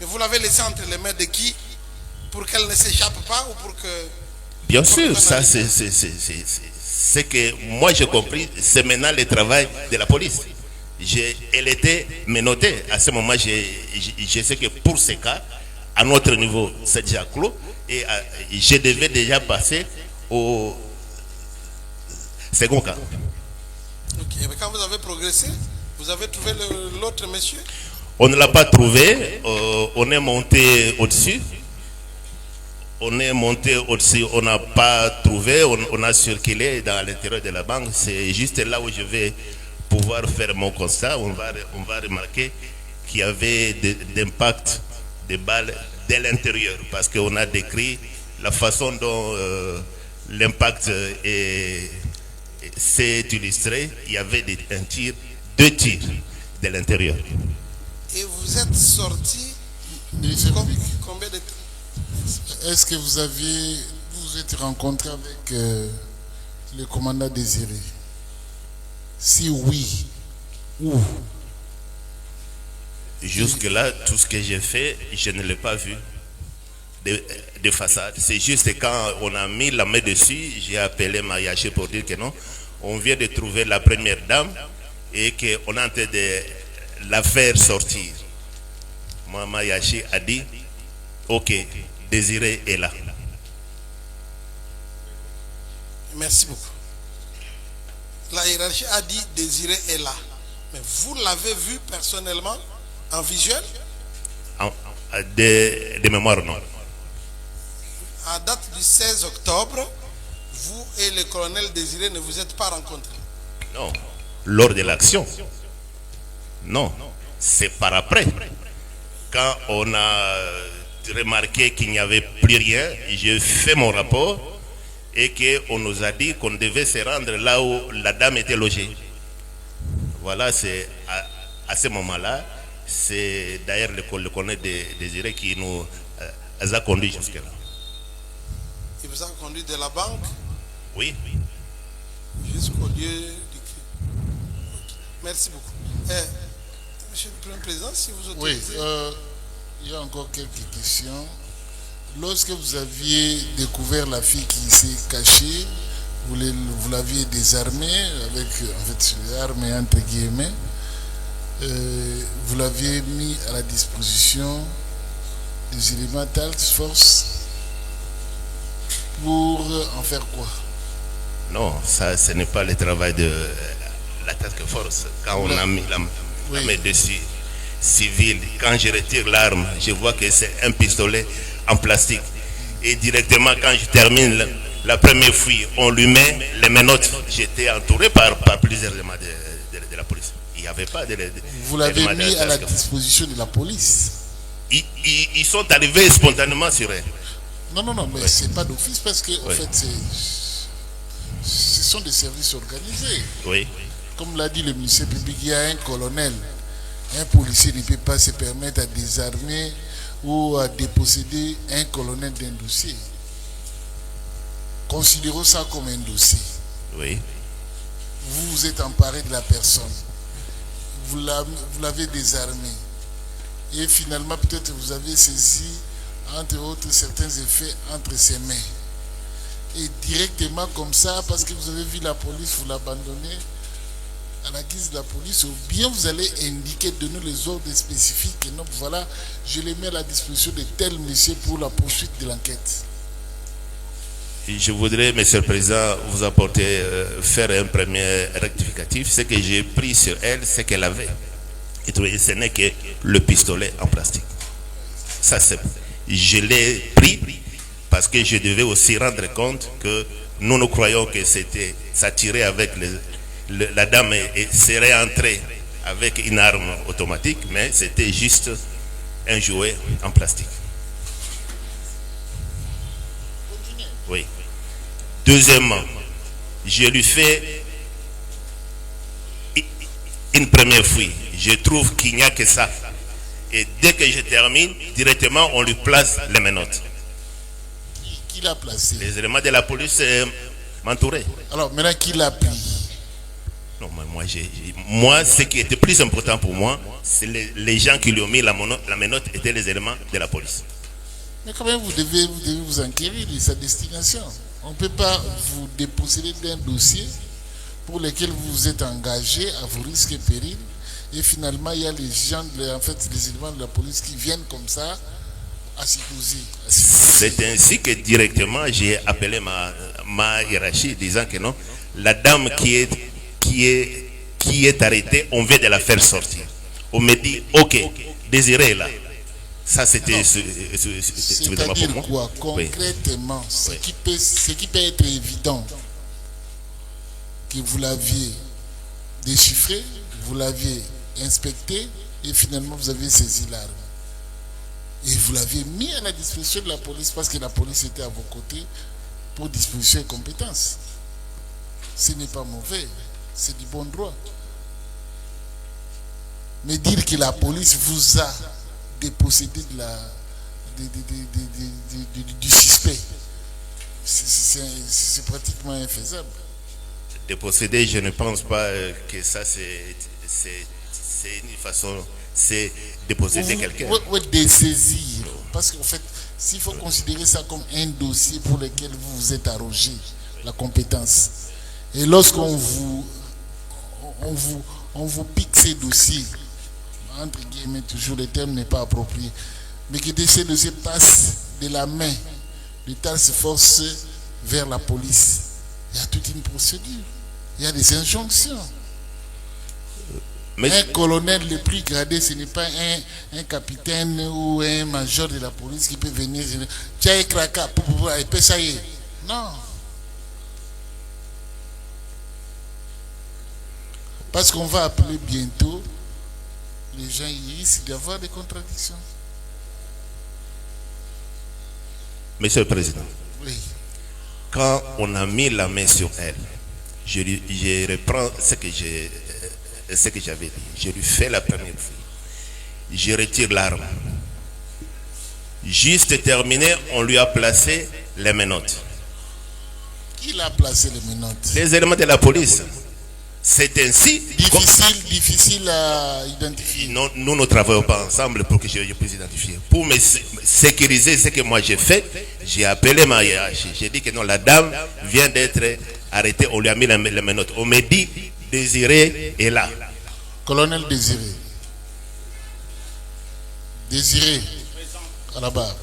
Et vous l'avez laissée entre les mains de qui? Pour qu'elle ne s'échappe pas ou pour que... Bien sûr, ça c'est que moi j'ai compris, c'est maintenant le travail de la police. Elle était menottée. À ce moment, je sais que pour ce cas, à notre niveau, c'est déjà clos. Et je devais déjà passer au second cas. Ok, mais quand vous avez progressé, vous avez trouvé l'autre monsieur? On ne l'a pas trouvé. On est monté au-dessus. On n'a pas trouvé. On a circulé dans l'intérieur de la banque. C'est juste là où je vais pouvoir faire mon constat. On va remarquer qu'il y avait d'impact de balles de l'intérieur. Parce qu'on a décrit la façon dont l'impact s'est illustré. Il y avait deux tirs de l'intérieur. Et vous êtes sorti combien de temps? Est-ce que vous êtes rencontré avec le commandant Désiré? Si oui, où? Jusque-là, tout ce que j'ai fait, je ne l'ai pas vu de façade. C'est juste quand on a mis la main dessus, j'ai appelé Mayaché pour dire que non, on vient de trouver la première dame et qu'on est en train de la faire sortir. Moi, Mayaché a dit, ok, Désiré est là. Merci beaucoup. La hiérarchie a dit Désiré est là. Mais vous l'avez vu personnellement, en visuel? De mémoire, non. À date du 16 octobre, vous et le colonel Désiré ne vous êtes pas rencontrés? Non. Lors de l'action? Non. C'est par après. Quand on a remarqué qu'il n'y avait plus rien, j'ai fait mon rapport et qu'on nous a dit qu'on devait se rendre là où la dame était logée. Voilà, c'est à ce moment-là, c'est d'ailleurs le colonel Désiré qui nous a conduits jusque-là. Il vous a conduit de la banque? Oui. Jusqu'au lieu du crime. Okay. Merci beaucoup. Monsieur le Premier Président, si vous autorisez... Oui, il y a encore quelques questions. Lorsque vous aviez découvert la fille qui s'est cachée, vous l'aviez désarmé avec, en fait, les armes entre guillemets. Vous l'aviez mis à la disposition des éléments task force pour en faire quoi? Non, ça, ce n'est pas le travail de la task force. Quand on a mis la main dessus, civile, quand je retire l'arme, je vois que c'est un pistolet en plastique. Et directement, quand je termine la première fouille, on lui met les menottes. J'étais entouré par plusieurs éléments de la police. Il n'y avait pas de... Vous l'avez mis à la disposition de la police? Ils sont arrivés spontanément sur elle. Non, mais c'est pas d'office parce que, en fait, ce sont des services organisés. Oui. Comme l'a dit le ministère public, il y a un colonel. Un policier ne peut pas se permettre à désarmer ou à déposséder un colonel d'un dossier. Considérons ça comme un dossier. Oui. Vous vous êtes emparé de la personne. Vous l'avez désarmé. Et finalement, peut-être vous avez saisi, entre autres, certains effets entre ses mains. Et directement comme ça, parce que vous avez vu la police, vous l'abandonnez à la guise de la police, ou bien vous allez indiquer, donner les ordres spécifiques, et non, voilà, je les mets à la disposition de tel monsieur pour la poursuite de l'enquête. Je voudrais, Monsieur le Président, vous apporter, faire un premier rectificatif. Ce que j'ai pris sur elle, c'est qu'elle avait. Et ce n'est que le pistolet en plastique. Ça, c'est... Je l'ai pris parce que je devais aussi rendre compte que nous croyons que c'était... Ça tirait avec la dame et serait entrée avec une arme automatique, mais c'était juste un jouet en plastique. Oui. Deuxièmement, je lui fais une première fouille. Je trouve qu'il n'y a que ça. Et dès que je termine, directement, on lui place les menottes. Qui l'a placé? Les éléments de la police m'entouraient. Alors, maintenant, qui l'a pris? Non, mais moi, ce qui était plus important pour moi, c'est les gens qui lui ont mis la menotte étaient les éléments de la police. Mais quand même, vous devez vous enquérir de sa destination. On ne peut pas vous déposséder d'un dossier pour lequel vous vous êtes engagé à vos risques et périls. Et finalement, il y a les gens, en fait, les éléments de la police qui viennent comme ça à s'y poser. C'est ainsi que directement, j'ai appelé ma hiérarchie disant que non, la dame qui est arrêtée, on vient de la faire sortir. On me dit, ok, Désiré est là. Ça, c'était c'est-à-dire pour moi. Quoi, concrètement, oui. Ce qui peut être évident, que vous l'aviez déchiffré, vous l'aviez inspecté, et finalement vous avez saisi l'arme. Et vous l'avez mis à la disposition de la police, parce que la police était à vos côtés pour disposition et compétence. Ce n'est pas mauvais, c'est du bon droit. Mais dire que la police vous a dépossédé du suspect, c'est pratiquement infaisable. Déposséder, je ne pense pas que ça c'est une façon, c'est déposséder quelqu'un. Oui, dessaisir. Parce qu'en fait, s'il faut considérer ça comme un dossier pour lequel vous vous êtes arrogé la compétence, et lorsqu'on vous pique ces dossiers, entre guillemets, toujours le terme n'est pas approprié, mais que ces dossiers passent de la main de task force vers la police, il y a toute une procédure, il y a des injonctions. Mais un colonel le plus gradé, ce n'est pas un capitaine ou un major de la police qui peut venir dire tiens, kraka, et puis ça y est. Non. Parce qu'on va appeler bientôt, les gens y risquent d'avoir des contradictions. Monsieur le Président, oui. Quand on a mis la main sur elle, je reprends ce que j'avais dit. Je lui fais la première fois. Je retire l'arme. Juste terminé, on lui a placé les menottes. Qui l'a placé les menottes? Les éléments de la police. C'est ainsi. Difficile à identifier. Non, nous ne travaillons pas ensemble pour que je puisse identifier. Pour me sécuriser ce que moi j'ai fait, j'ai appelé ma hiérarchie. J'ai dit que non, la dame vient d'être arrêté, on lui a mis la menotte. On me dit, Désiré est là. Colonel Désiré. Désiré, à la barre.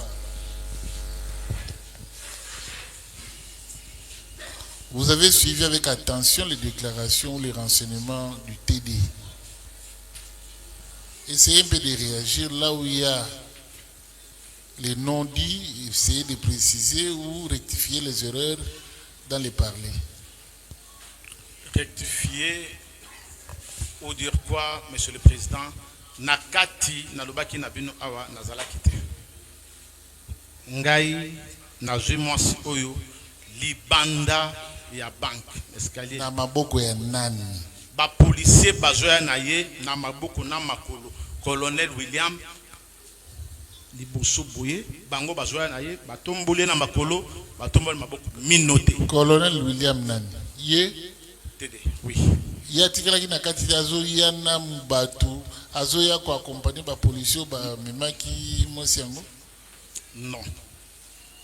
Vous avez suivi avec attention les déclarations, les renseignements du TD. Essayez un peu de réagir là où il y a les non-dits, essayez de préciser ou rectifier les erreurs dans les parlers. Rectifier ou dire quoi, Monsieur le Président? Nakati nalobaki nabino awa nazalaki te. Ngai nazwi mwasi oyo libanda ya banque escalier. Na maboko ya nani? Ba policier bazoya na ye na maboko na makolo. Colonel William liboso boye bango bazoya na ye batombole na makolo batombole maboko minote. Colonel William nani? Ye Tede, oui. Ya tikalaki na kati azo ya na mbatu azo ya ko accompagner ba policier ba memaki mwasi yango? Non.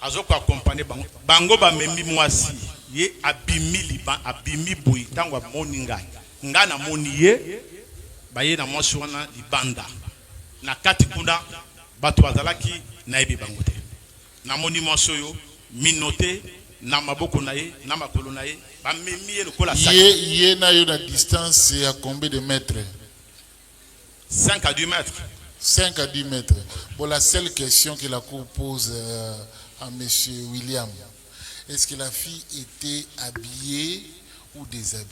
Azo ko accompagner bango. Bango ba memi mwasi ye abimi liban abimi boyi tango amoni ngai. Nga na moni ye ba ye na mwasi wana libanda. Na kati kunda bato bazalaki na yebi bango te. Na moni mwasi oyo minote na maboko na ye na makolo na ye ba memi ye lokola saki. Ye na yo na distance à combien de mètres? 5 à 10 mètres. 5 à 10 mètres. Bon, la seule question que la Cour pose à M. William, est-ce que la fille était habillée ou déshabillée?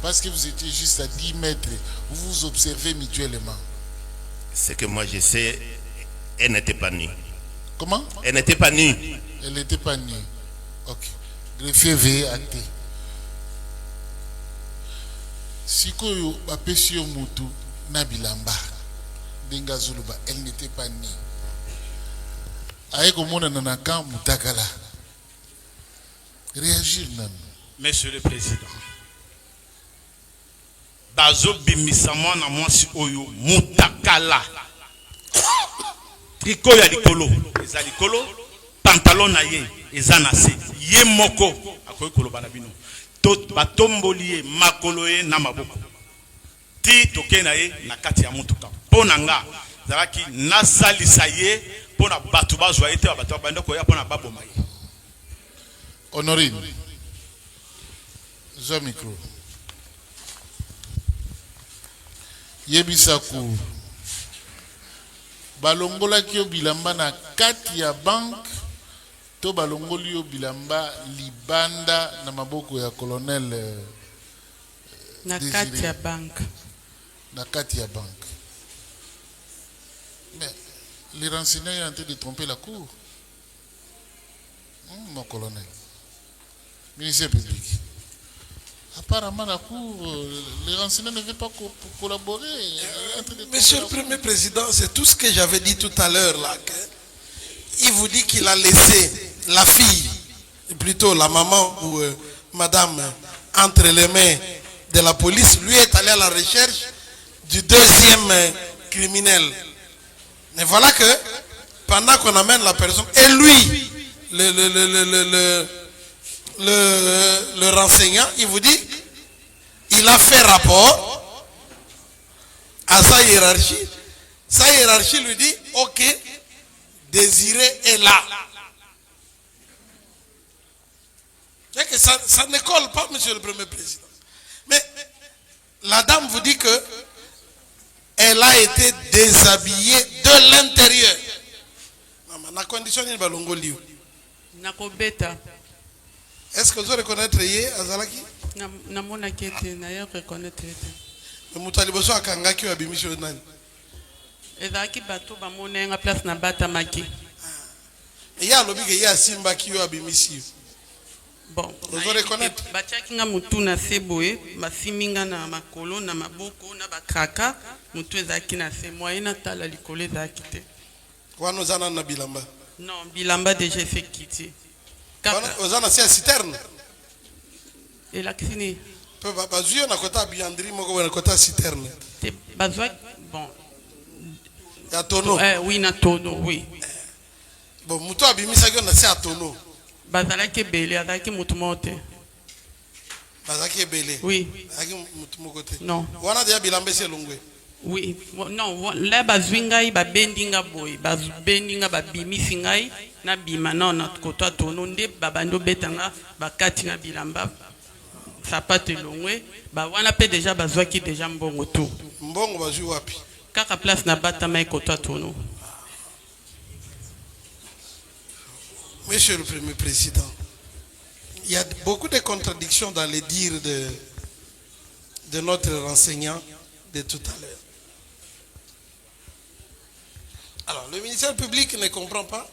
Parce que vous étiez juste à 10 mètres, vous vous observez mutuellement. Ce que moi je sais, elle n'était pas nue. Comment? Elle n'était pas nue. Elle n'était pas nue. Ok. Greffier veille acté. Sikoyo bapesi yo mutu na bilamba denga zuluba, elle n'était pas née. Aye komona na kan mutakala. Réagir nan. Monsieur le Président. Bazo bimisama na mwasi oyo mutakala. Tricot ya likolo, eza likolo, pantalon na ye, eza na se. Ye moko akoyi koloba na bino. Batomboli ye makolo ye na maboko ti toke na ye na kati ya mutuka pona nga zalaki nasalisa ye pona batu bazwa ye te batu banda koya pona baboma ye. Honorine zo micro yebisaku balongolaki yo bilamba na kati ya banque to balongoli yo bilamba libanda na maboko ya colonel na kati ya banque. Na kati ya banque. Mais les renseignements ont tenté de tromper la cour. Mon colonel. Ministère public. Apparemment la cour, les renseignements ne veulent pas collaborer. Monsieur le Premier Président, c'est tout ce que j'avais dit tout à l'heure là. Il vous dit qu'il a laissé la fille, plutôt la maman ou madame, entre les mains de la police. Lui est allé à la recherche du deuxième criminel. Mais voilà que pendant qu'on amène la personne, et lui, le renseignant, il vous dit, il a fait rapport à sa hiérarchie. Sa hiérarchie lui dit, ok, Désiré est là. C'est que ça ne colle pas, Monsieur le Premier Président. Mais la dame vous dit que elle a été déshabillée de l'intérieur. Na condition ni balongo liu. Nakobeta. Est-ce que vous reconnaître yé azalaki? Na mona kete na ya reconnaître. Mutaliboso akangaki wa bimisho nani? Ezaki bato ba monenga place na bata maki. Ya lobi ke ya simba ki yo abimisi. Bon, vous reconnaître. Batiaki nga mutu na seboe, basiminga na makolo na maboko na bakraka, mutu ezaki na se moyena tala likolo ezaki te. Wana zana na bilamba. Non, bilamba déjà fait quitter. Ozana si citerne. Et la kini. Pe bazuyo na kota biandri moko na kota citerne. Te bazwa bon. Ya tono. Oui, na tono, oui. Bon, mutu abimisa yo na si atono. bazalaki ebele azalaki motu moko te. Bazaki ebele. Oui. Bazaki motu moko te. Non. Wana deya bilamba esi elongwe. Oui, non, là bazwi ngai babendi nga boye, babendi nga babimisi ngai na bima na na koto tono nde babando betanga bakati na bilamba sapato elongwe ba wana pe déjà bazwaki déjà mbongo to. Mbongo bazwi wapi? Kaka place na batama ekoto tono. Monsieur le Premier Président, il y a beaucoup de contradictions dans les dires de notre renseignant de tout à l'heure. Alors, le ministère public ne comprend pas.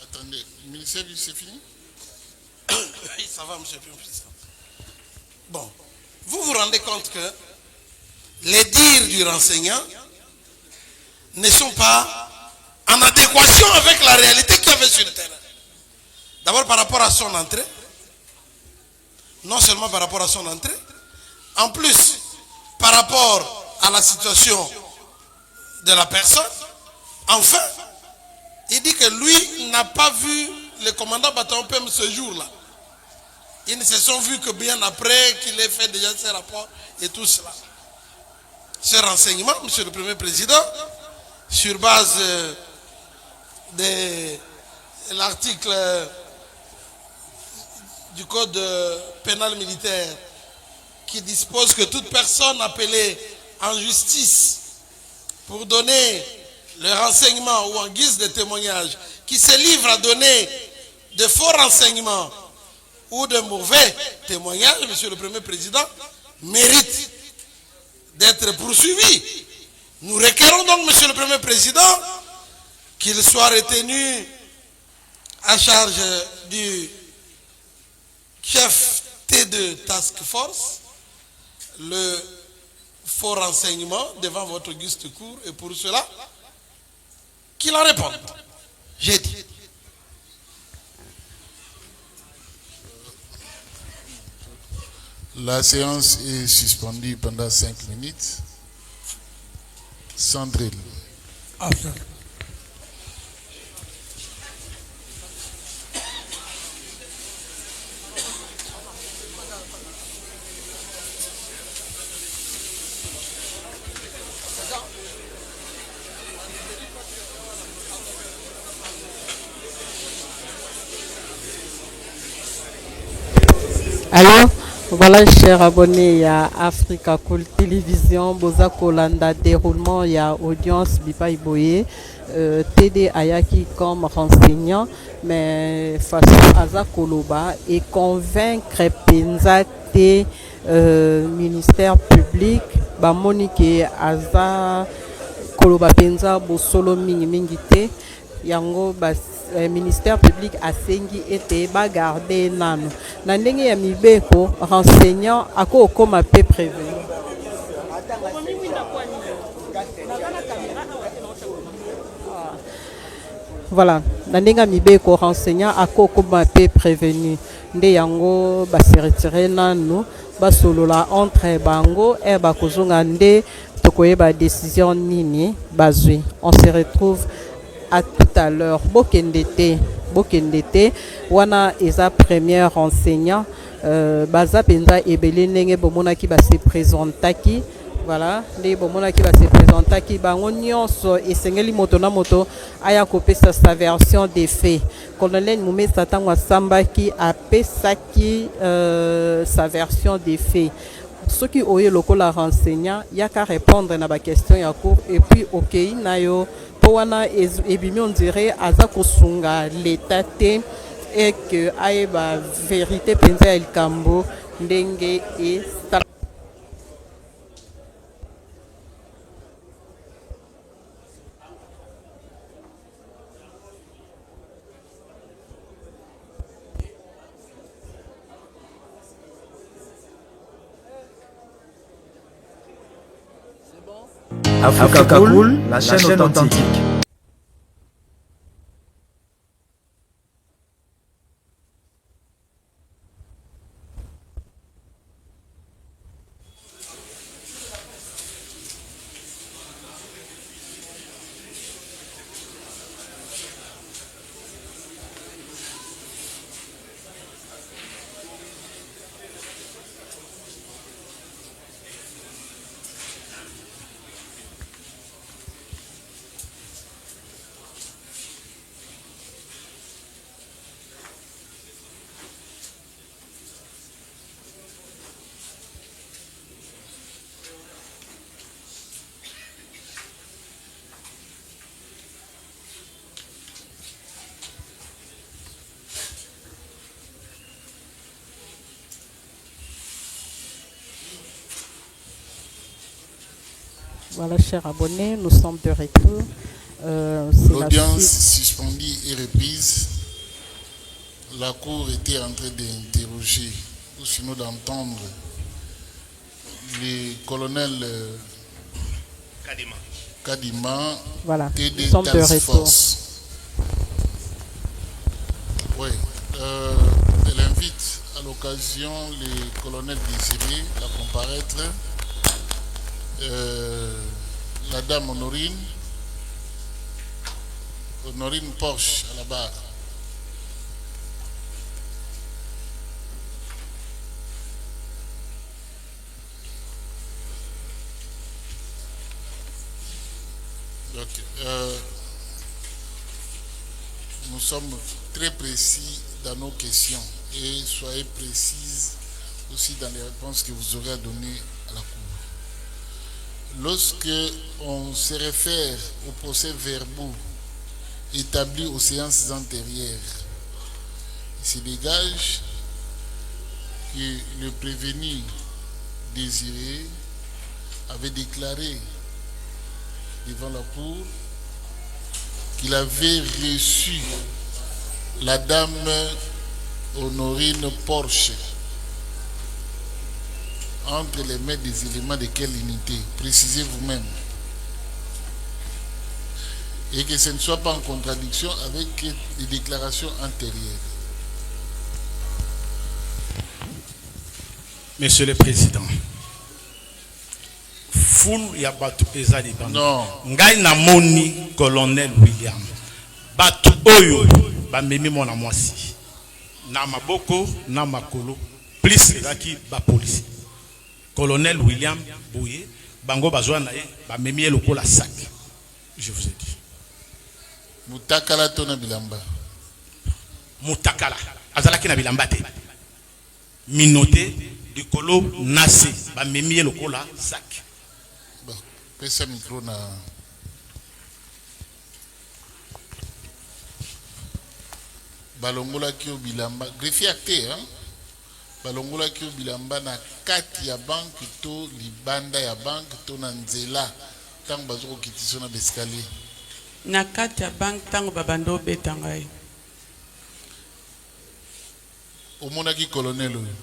Attendez, le ministère, c'est fini? Oui, ça va, monsieur le Président. Bon, vous vous rendez compte que les dires du renseignant ne sont pas en adéquation avec la réalité qu'il y avait sur le terrain. D'abord par rapport à son entrée, non seulement par rapport à son entrée, en plus par rapport à la situation de la personne. Enfin, il dit que lui n'a pas vu le commandant bataillon PM ce jour-là. Ils ne se sont vus que bien après qu'il ait fait déjà ses rapports et tout cela. Ce renseignement, monsieur le Premier Président, sur base de l'article du Code pénal militaire qui dispose que toute personne appelée en justice pour donner le renseignement ou en guise de témoignage qui se livre à donner de faux renseignements ou de mauvais témoignages, monsieur le Premier Président, mérite d'être poursuivi. Nous requérons donc, monsieur le Premier Président, qu'il soit retenu à charge du chef T2 Task Force, le faux renseignement devant votre auguste cour, et pour cela, qu'il en réponde. J'ai dit. La séance est suspendue pendant 5 minutes. Sans drill. Alors, voilà, chers abonnés à Africa Cool Télévision, Boza Kolanda, déroulement, il y a audience, Bipa Iboye, TD Ayaki comme renseignant, mais façon Aza Koloba, et convaincre Penzate, ministère public, Monique Aza Koloba Penza, Bosolo Mingi Mingite, Yango Bas. Ministère public a sengi ete ba garder nano na ndenge ya mibeko renseignant ako koma pe prévenu. Voilà, na ndenge ya mibeko renseignant ako koma pe prévenu nde yango ba se retirer nano ba solola entre bango e ba kozonga nde tokoyeba décision nini bazui. On se retrouve à tout à l'heure. Bokendete, wana eza premier enseignant, baza penza ebele nenge bomona ki ba se présentaki, voilà, les bomona ki ba se présentaki bango nyonso esengeli moto na moto aya kopesa sa version des faits. Colonel Moumesa tangwa sambaki apesaki sa version des faits. Ce qui oye lokola renseignant, ya ka répondre na ba question ya cour et puis OK na yo Powana ebimi on dirait aza kosunga l'état te et que aeba vérité penza el kambo ndenge et Africa Cool, la chaîne authentique. Voilà, chers abonnés, nous sommes de retour. L'audience suspendue et reprise. La Cour était en train d'interroger, ou sinon d'entendre, le colonel Kadima, voilà, TD nous sommes de Task retour. Force. Oui, elle invite à l'occasion le colonel Désiré à comparaître. La dame Honorine Porsche à la barre. Nous sommes très précis dans nos questions et soyez précises aussi dans les réponses que vous aurez à donner à la Cour. Lorsque on se réfère aux procès-verbaux établis aux séances antérieures, il se dégage que le prévenu Désiré avait déclaré devant la Cour qu'il avait reçu la dame Honorine Porsche entre les mains des éléments de quelle unité? Précisez vous-même. Et que ce ne soit pas en contradiction avec les déclarations antérieures. Monsieur le Président, Foul Yabatou Ezali Bando. Non. Ngai na moni colonel William. Batu Oyo, Bamemi Mona Mwasi. Na maboko, na makolo, plus laki ba police. Colonel William Bouye, Bango Bazouanae, Bamemi Loko la sac. Je vous ai dit. Mutakala Tona Bilamba. Mutakala. Azalaki na Bilamba te. Minoté, Dikolo, Nase, Bamemi Loko la sac. Bon, pesa micro na. Balongola Kyo Bilamba. Greffier acté, hein? Balongola Kyo Bilamba na kati ya banque to libanda ya banque to na nzela tango bazoko kitiso na escalier. Na kati ya banque tango babando betangai. Omonaki colonel oyo.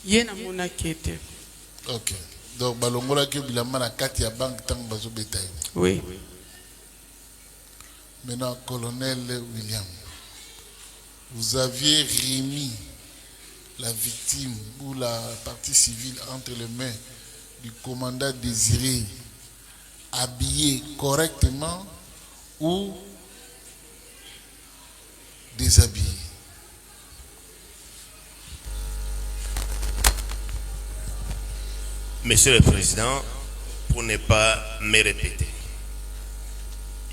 Ye na monaki ete. OK. Donc balongola Kyo Bilamba na kati ya banque tango bazo betai. Oui. Maintenant colonel William, vous aviez remis la victime ou la partie civile entre les mains du commandant Désiré, habillé correctement ou déshabillé? Monsieur le Président, pour ne pas me répéter,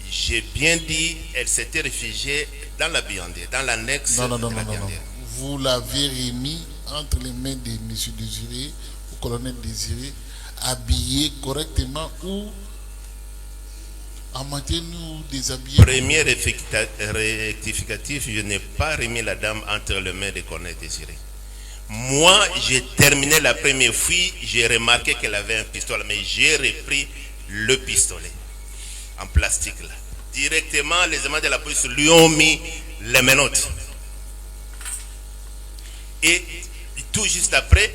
j'ai bien dit, elle s'était réfugiée dans la viandière, dans l'annexe de la viandière. Vous l'avez remis entre les mains de M. Désiré, au colonel Désiré, habillé correctement ou en matière ou déshabillé? Premier rectificatif, je n'ai pas remis la dame entre les mains du colonel Désiré. Moi, j'ai terminé la première fuite, j'ai remarqué qu'elle avait un pistolet, mais j'ai repris le pistolet en plastique là. Directement, les éléments de la police lui ont mis les menottes. Et tout juste après,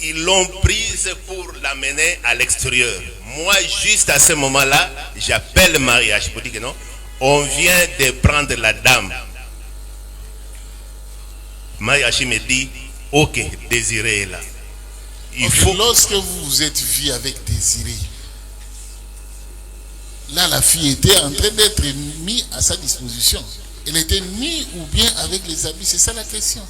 ils l'ont prise pour l'amener à l'extérieur. Moi, juste à ce moment-là, j'appelle le mariage pour dire que non, on vient de prendre la dame. Mariage me dit, ok, Désiré est là. Lorsque vous vous êtes vu avec Désiré, là la fille était en train d'être mise à sa disposition. Elle était nue ou bien avec les habits, c'est ça la question.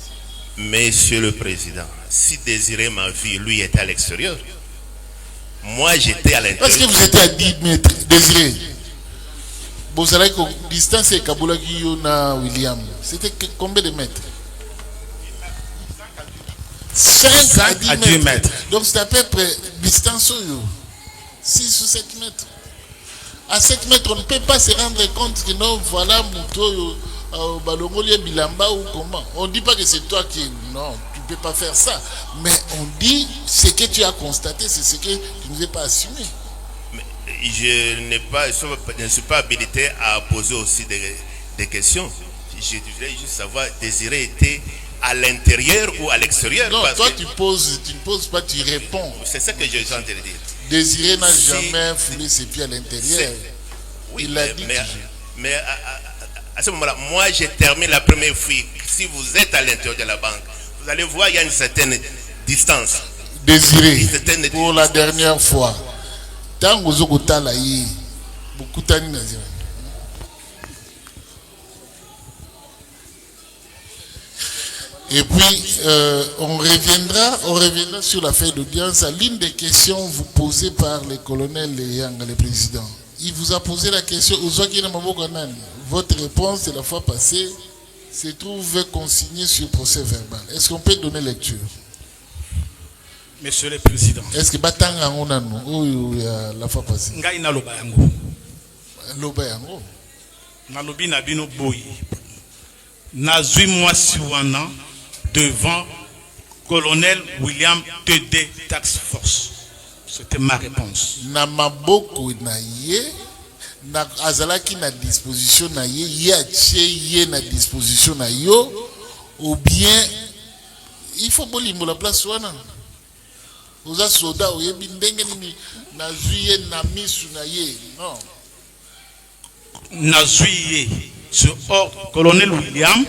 Monsieur le Président, si Désiré m'a vu, lui était à l'extérieur. Moi j'étais à l'intérieur. Parce que vous étiez à 10 mètres, Désiré. Vous savez que la distance est Kaboula Guillaume William. C'était combien de mètres? 5 à 10 mètres. Donc c'est à peu près distance 6 ou 7 mètres. À 7 mètres, on ne peut pas se rendre compte que non, voilà, Mouto, Balongoli, Bilamba ou comment. On ne dit pas que c'est toi qui... Non, tu ne peux pas faire ça. Mais on dit ce que tu as constaté, c'est ce que tu ne veux pas assumer. Mais je ne suis pas habilité à poser aussi des questions. Je voudrais juste savoir, Désiré était à l'intérieur ou à l'extérieur? Non, toi tu ne poses pas, tu réponds. C'est ça que je suis en train de dire. Désiré n'a jamais foulé ses pieds à l'intérieur. Oui, il l'a dit. Mais à ce moment-là, moi j'ai terminé la première fuite. Si vous êtes à l'intérieur de la banque, vous allez voir, il y a une certaine distance. Désiré, pour la dernière fois, tant que vous avez dit, beaucoup de temps. Et puis, on reviendra sur la feuille d'audience à l'une des questions vous posées par le colonel Yang, le président. Il vous a posé la question, votre réponse de la fois passée se trouve consignée sur procès verbal. Est-ce qu'on peut donner lecture? Monsieur le Président. Est-ce que Batanga on a la fois passée? Ngai na loba yango. Loba yango. Na lobi na bino boyi. Nazui mwasi wana devant colonel William T.D. Tax Force. C'était ma réponse. Na maboko na ye, na azalaki na disposition na ye, ye ye na disposition na yo, ou bien il faut bolimbo la place wana. Oza soda oyebi ndenge nini na zuye na misu na ye. Non. Na zuye sur ordre colonel William,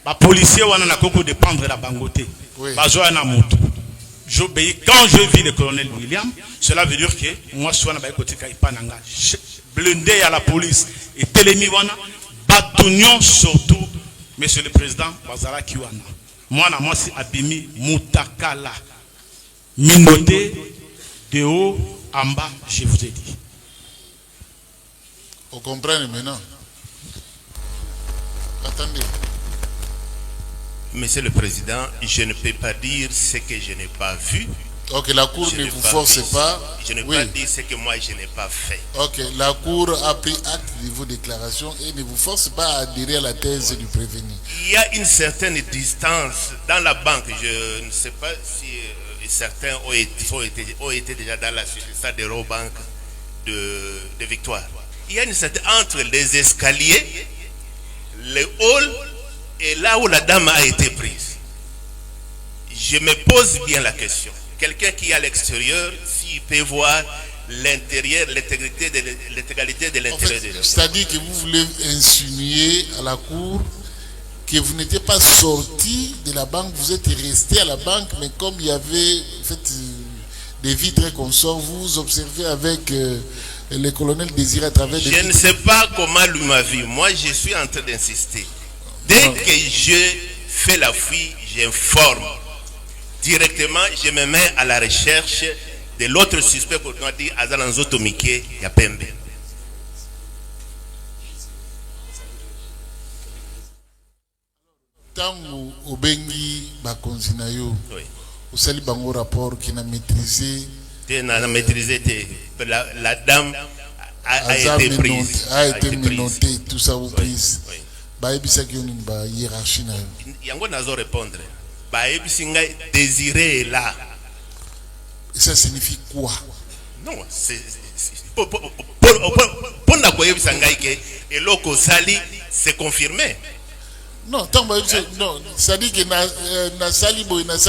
ba policier wana na koko de prendre la bangote. Bazoya na moto. J'obéis quand je vis le colonel William, cela veut dire que moi je suis na ba côté ka ipananga. Blindé à la police et télémi wana batunion surtout monsieur le président bazala kiwana. Moi na moi c'est abimi mutakala. Minoté de haut en bas, je vous ai dit. Vous comprenez maintenant? Attendez. Monsieur le Président, je ne peux pas dire ce que je n'ai pas vu. Ok, la Cour ne vous force pas. Je ne peux pas dire ce que moi je n'ai pas fait. Ok, la Cour a pris acte de vos déclarations et ne vous force pas à adhérer à la thèse du prévenu. Il y a une certaine distance dans la banque. Je ne sais pas si certains ont été déjà dans la succursale de Robank de Victoire. Il y a une certaine entre les escaliers, le hall et là où la dame a été prise. Je me pose bien la question. Quelqu'un qui est à l'extérieur, s'il peut voir l'intérieur, l'intégralité de l'intérieur de l'homme. C'est-à-dire que vous voulez insinuer à la Cour que vous n'étiez pas sorti de la banque, vous êtes resté à la banque, mais comme il y avait en fait, des vitres qu'on sort, vous observez avec le colonel Désiré à travers des Je ne sais pas comment lui m'a vu. Moi, je suis en train d'insister. Dès que je fais la fuite, j'informe. Directement, je me mets à la recherche de l'autre suspect pour nous dire Azalanzo Tomike Yapembe. Tango Obengi Bakonzinayo, au sali bango rapport qui n'a maîtrisé. La dame a été prise. A été menotée, tout ça vous prise. Baebisa qui une hiérarchie na. Yango nazo répondre. Baebisi ngai Désiré est là. Ça signifie quoi? Non, c'est pour na koyebisa ngai que eloko sali c'est confirmé. Non, tant que non, ça dit que na salibo na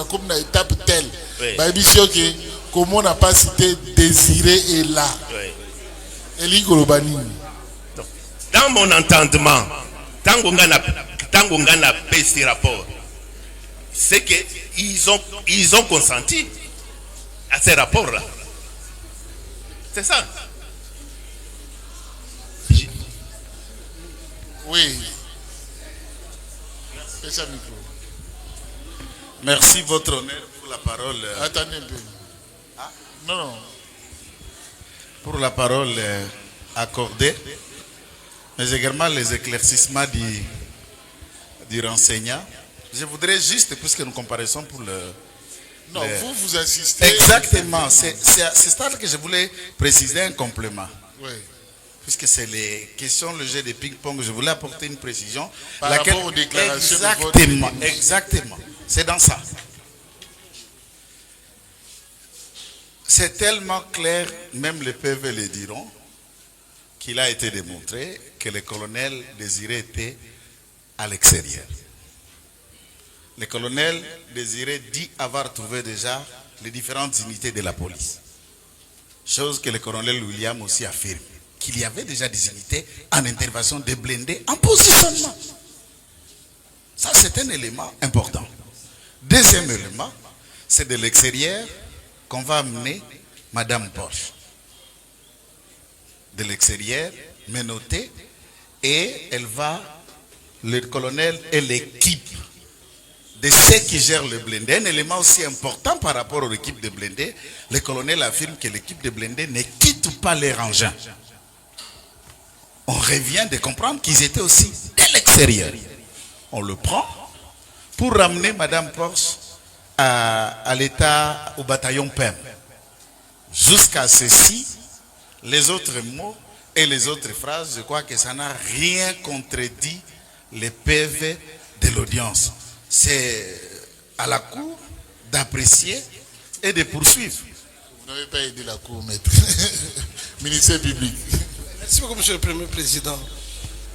comme na étape telle. Bah bien que comme on n'a pas cité désiré est là. Eli Golobani. Dans mon entendement, tant qu'on a fait ce rapport, c'est que ils ont consenti à ces rapports-là. C'est ça. Oui. Merci, votre honneur, pour la parole. Attendez un peu. Ah? Non. Pour la parole accordée, mais également les éclaircissements du renseignant. Je voudrais juste, puisque nous comparaissons pour le... Non, vous insistez. Exactement. C'est ça que je voulais préciser un complément. Oui. Puisque c'est les questions, le jeu de ping-pong, je voulais apporter une précision. Par rapport aux déclarations exactement, de votre... Exactement. C'est dans ça. C'est tellement clair, même les PV le diront, qu'il a été démontré que le colonel Désiré était à l'extérieur. Le colonel Désiré dit avoir trouvé déjà les différentes unités de la police. Chose que le colonel William aussi affirme, qu'il y avait déjà des unités en intervention de blindés en positionnement. Ça, c'est un élément important. Deuxième élément, c'est de l'extérieur qu'on va amener Madame Porsche. De l'extérieur, menotté, et elle va, le colonel et l'équipe de ceux qui gèrent le blindé. Un élément aussi important par rapport à l'équipe de blindé, le colonel affirme que l'équipe de blindé ne quitte pas les engins. On revient de comprendre qu'ils étaient aussi de l'extérieur. On le prend pour ramener Madame Porsche à l'état, au bataillon PEM. Jusqu'à ceci, les autres mots et les autres phrases, je crois que ça n'a rien contredit les PV de l'audience. C'est à la cour d'apprécier et de poursuivre. Vous n'avez pas aidé la cour, maître. Ministère public. Merci beaucoup, Monsieur le Premier Président.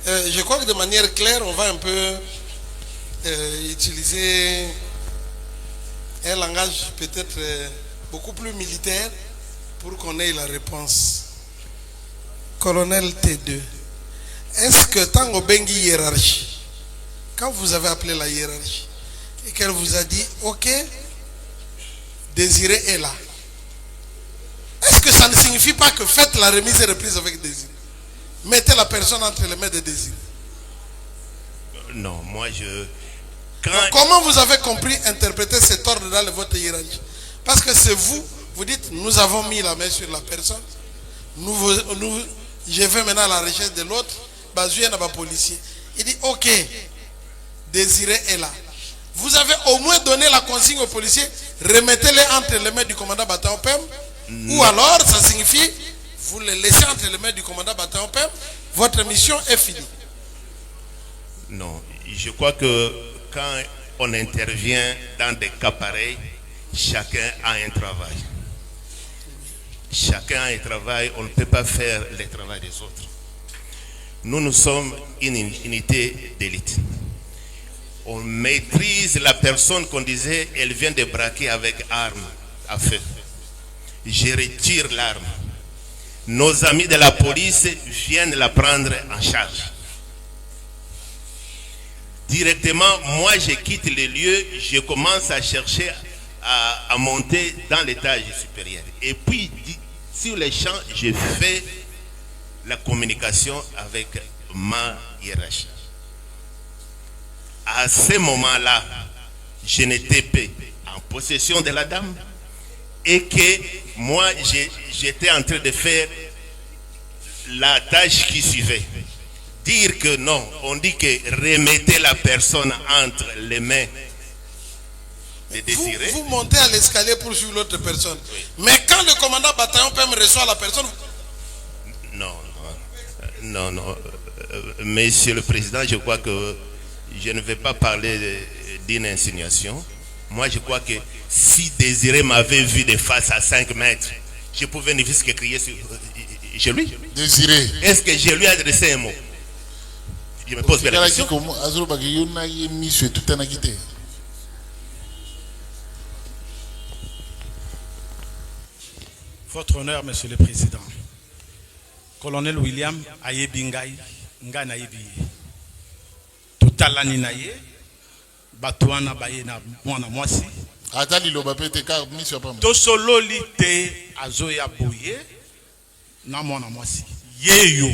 Je crois que de manière claire, on va un peu utiliser un langage peut-être beaucoup plus militaire pour qu'on ait la réponse. Colonel T2, est-ce que tant au Bengi hiérarchie, quand vous avez appelé la hiérarchie et qu'elle vous a dit ok, Désiré est là, est-ce que ça ne signifie pas que faites la remise et reprise avec Désiré? Mettez la personne entre les mains de Désiré. Non, moi je... Donc, comment vous avez compris interpréter cet ordre dans votre hiérarchie? Parce que c'est vous, vous dites nous avons mis la main sur la personne, je vais maintenant à la recherche de l'autre, Bazouya n'a pas policier. Il dit ok, Désiré est là. Vous avez au moins donné la consigne aux policiers, remettez-les entre les mains du commandant bataillon PEM, ou alors ça signifie vous les laissez entre les mains du commandant bataillon PEM, votre mission est finie. Non, je crois que quand on intervient dans des cas pareils, chacun a un travail. Chacun a un travail, on ne peut pas faire le travail des autres. Nous sommes une unité d'élite. On maîtrise la personne qu'on disait, elle vient de braquer avec arme à feu. Je retire l'arme. Nos amis de la police viennent la prendre en charge. Directement, moi je quitte le lieu, je commence à chercher à monter dans l'étage supérieur. Et puis, sur les champs, je fais la communication avec ma hiérarchie. À ce moment-là, je n'étais pas en possession de la dame et que moi, j'étais en train de faire la tâche qui suivait. Dire que non, on dit que remettez la personne entre les mains de Désiré. Vous montez à l'escalier pour suivre l'autre personne. Oui. Mais quand le commandant bataillon peut me reçoit la personne... Non. Monsieur le Président, je crois que je ne vais pas parler d'une insinuation. Moi, je crois que si Désiré m'avait vu de face à 5 mètres, je pouvais ne fût-ce que crier sur lui. Désiré. Est-ce que je lui ai adressé un mot? Je me pose bien la question. Votre honneur, Monsieur le Président. Colonel William Ayebingai, nga na yebi. Totalani na ye, batuana baye na mwana mwasi. Atali loba pete car mission pas. Tosololi te azoya boye na mwana mwasi. Yeyo.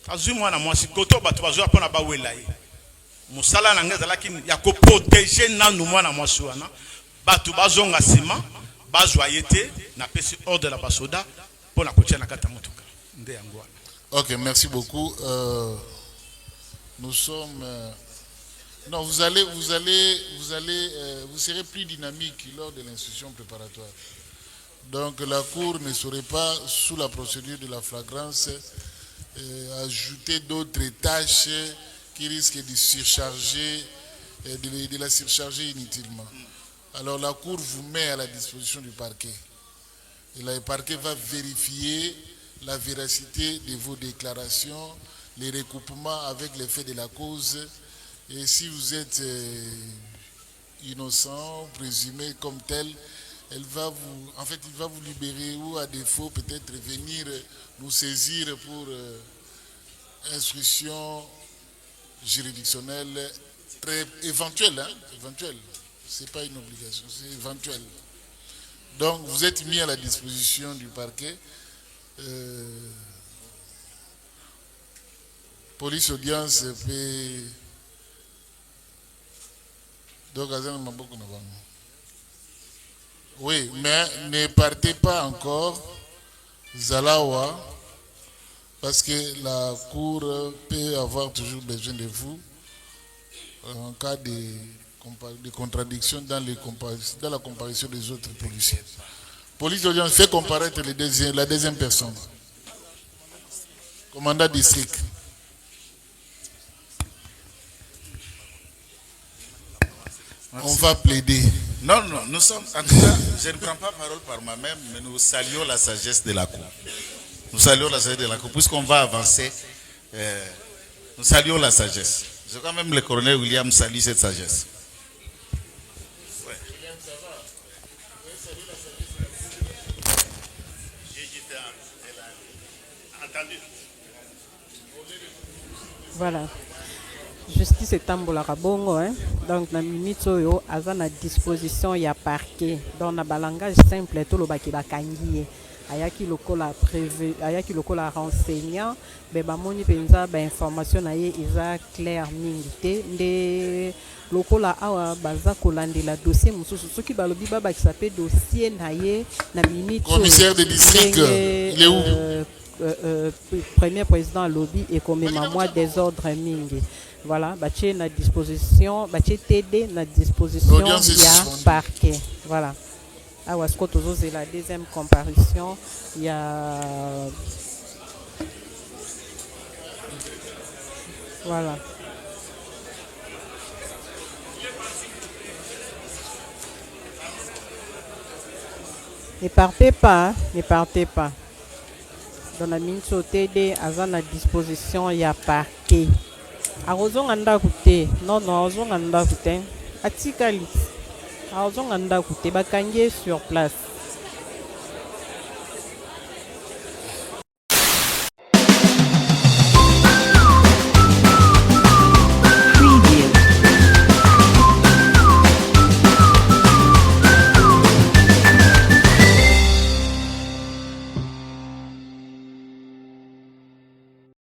Azui mwana mwasi koto batu bazoya pona bawela ye. Musala na ngeza lakini ya ko protéger nanu mwana mwasi wana. Batu bazonga sima, bazwa yete na pesi ordre la basoda pona kotia na kata motuka. Nde yango wana. Ok, merci beaucoup. Nous sommes non, vous serez plus dynamique lors de l'instruction préparatoire. Donc la Cour ne saurait pas, sous la procédure de la flagrance, ajouter d'autres tâches qui risquent de surcharger, de la surcharger inutilement. Alors la Cour vous met à la disposition du parquet. Et le parquet va vérifier la véracité de vos déclarations, les recoupements avec les faits de la cause. Et si vous êtes innocent, présumé comme tel, il va vous libérer ou à défaut peut-être venir nous saisir pour instruction juridictionnelle très éventuelle. Éventuelle. Ce n'est pas une obligation, c'est éventuel. Donc vous êtes mis à la disposition du parquet. Police audience peut... Donc, oui, mais ne partez pas encore Zalawa parce que la Cour peut avoir toujours besoin de vous en cas de contradiction dans la comparaison des autres policiers. Police d'audience fait comparaître la deuxième personne. Commandant district. On va plaider. Non, nous sommes, en tout cas, je ne prends pas parole par moi-même, mais nous saluons la sagesse de la Cour. Nous saluons la sagesse de la Cour, puisqu'on va avancer, nous saluons la sagesse. Je crois même le colonel William salue cette sagesse. Ouais. Voilà. Justice est tambola bongo, hein. Donc na minute oyo aza na disposition ya parquet. Donc na balangage simple to lo baki bakangi ayaki lokola prévu, ayaki lokola renseignant, be ba moni penza ba information na ye eza clair mingi te nde lokola awa baza kolandela dossier mususu soki balobi baba ki sape dossier na ye na minute commissaire de district il est où premier président lobby et comme moi désordre mingi. Voilà, baché na disposition, baché TD na disposition ya parquet. Voilà. Ah ouais, c'est la deuxième comparution. Il y a voilà. Ne partez pas, ne partez pas. Dans la mine TD, à la disposition, il y a parquet. Arozong anda kute, non, arozong anda kute, atikali, arozong anda kute, bakangé sur place.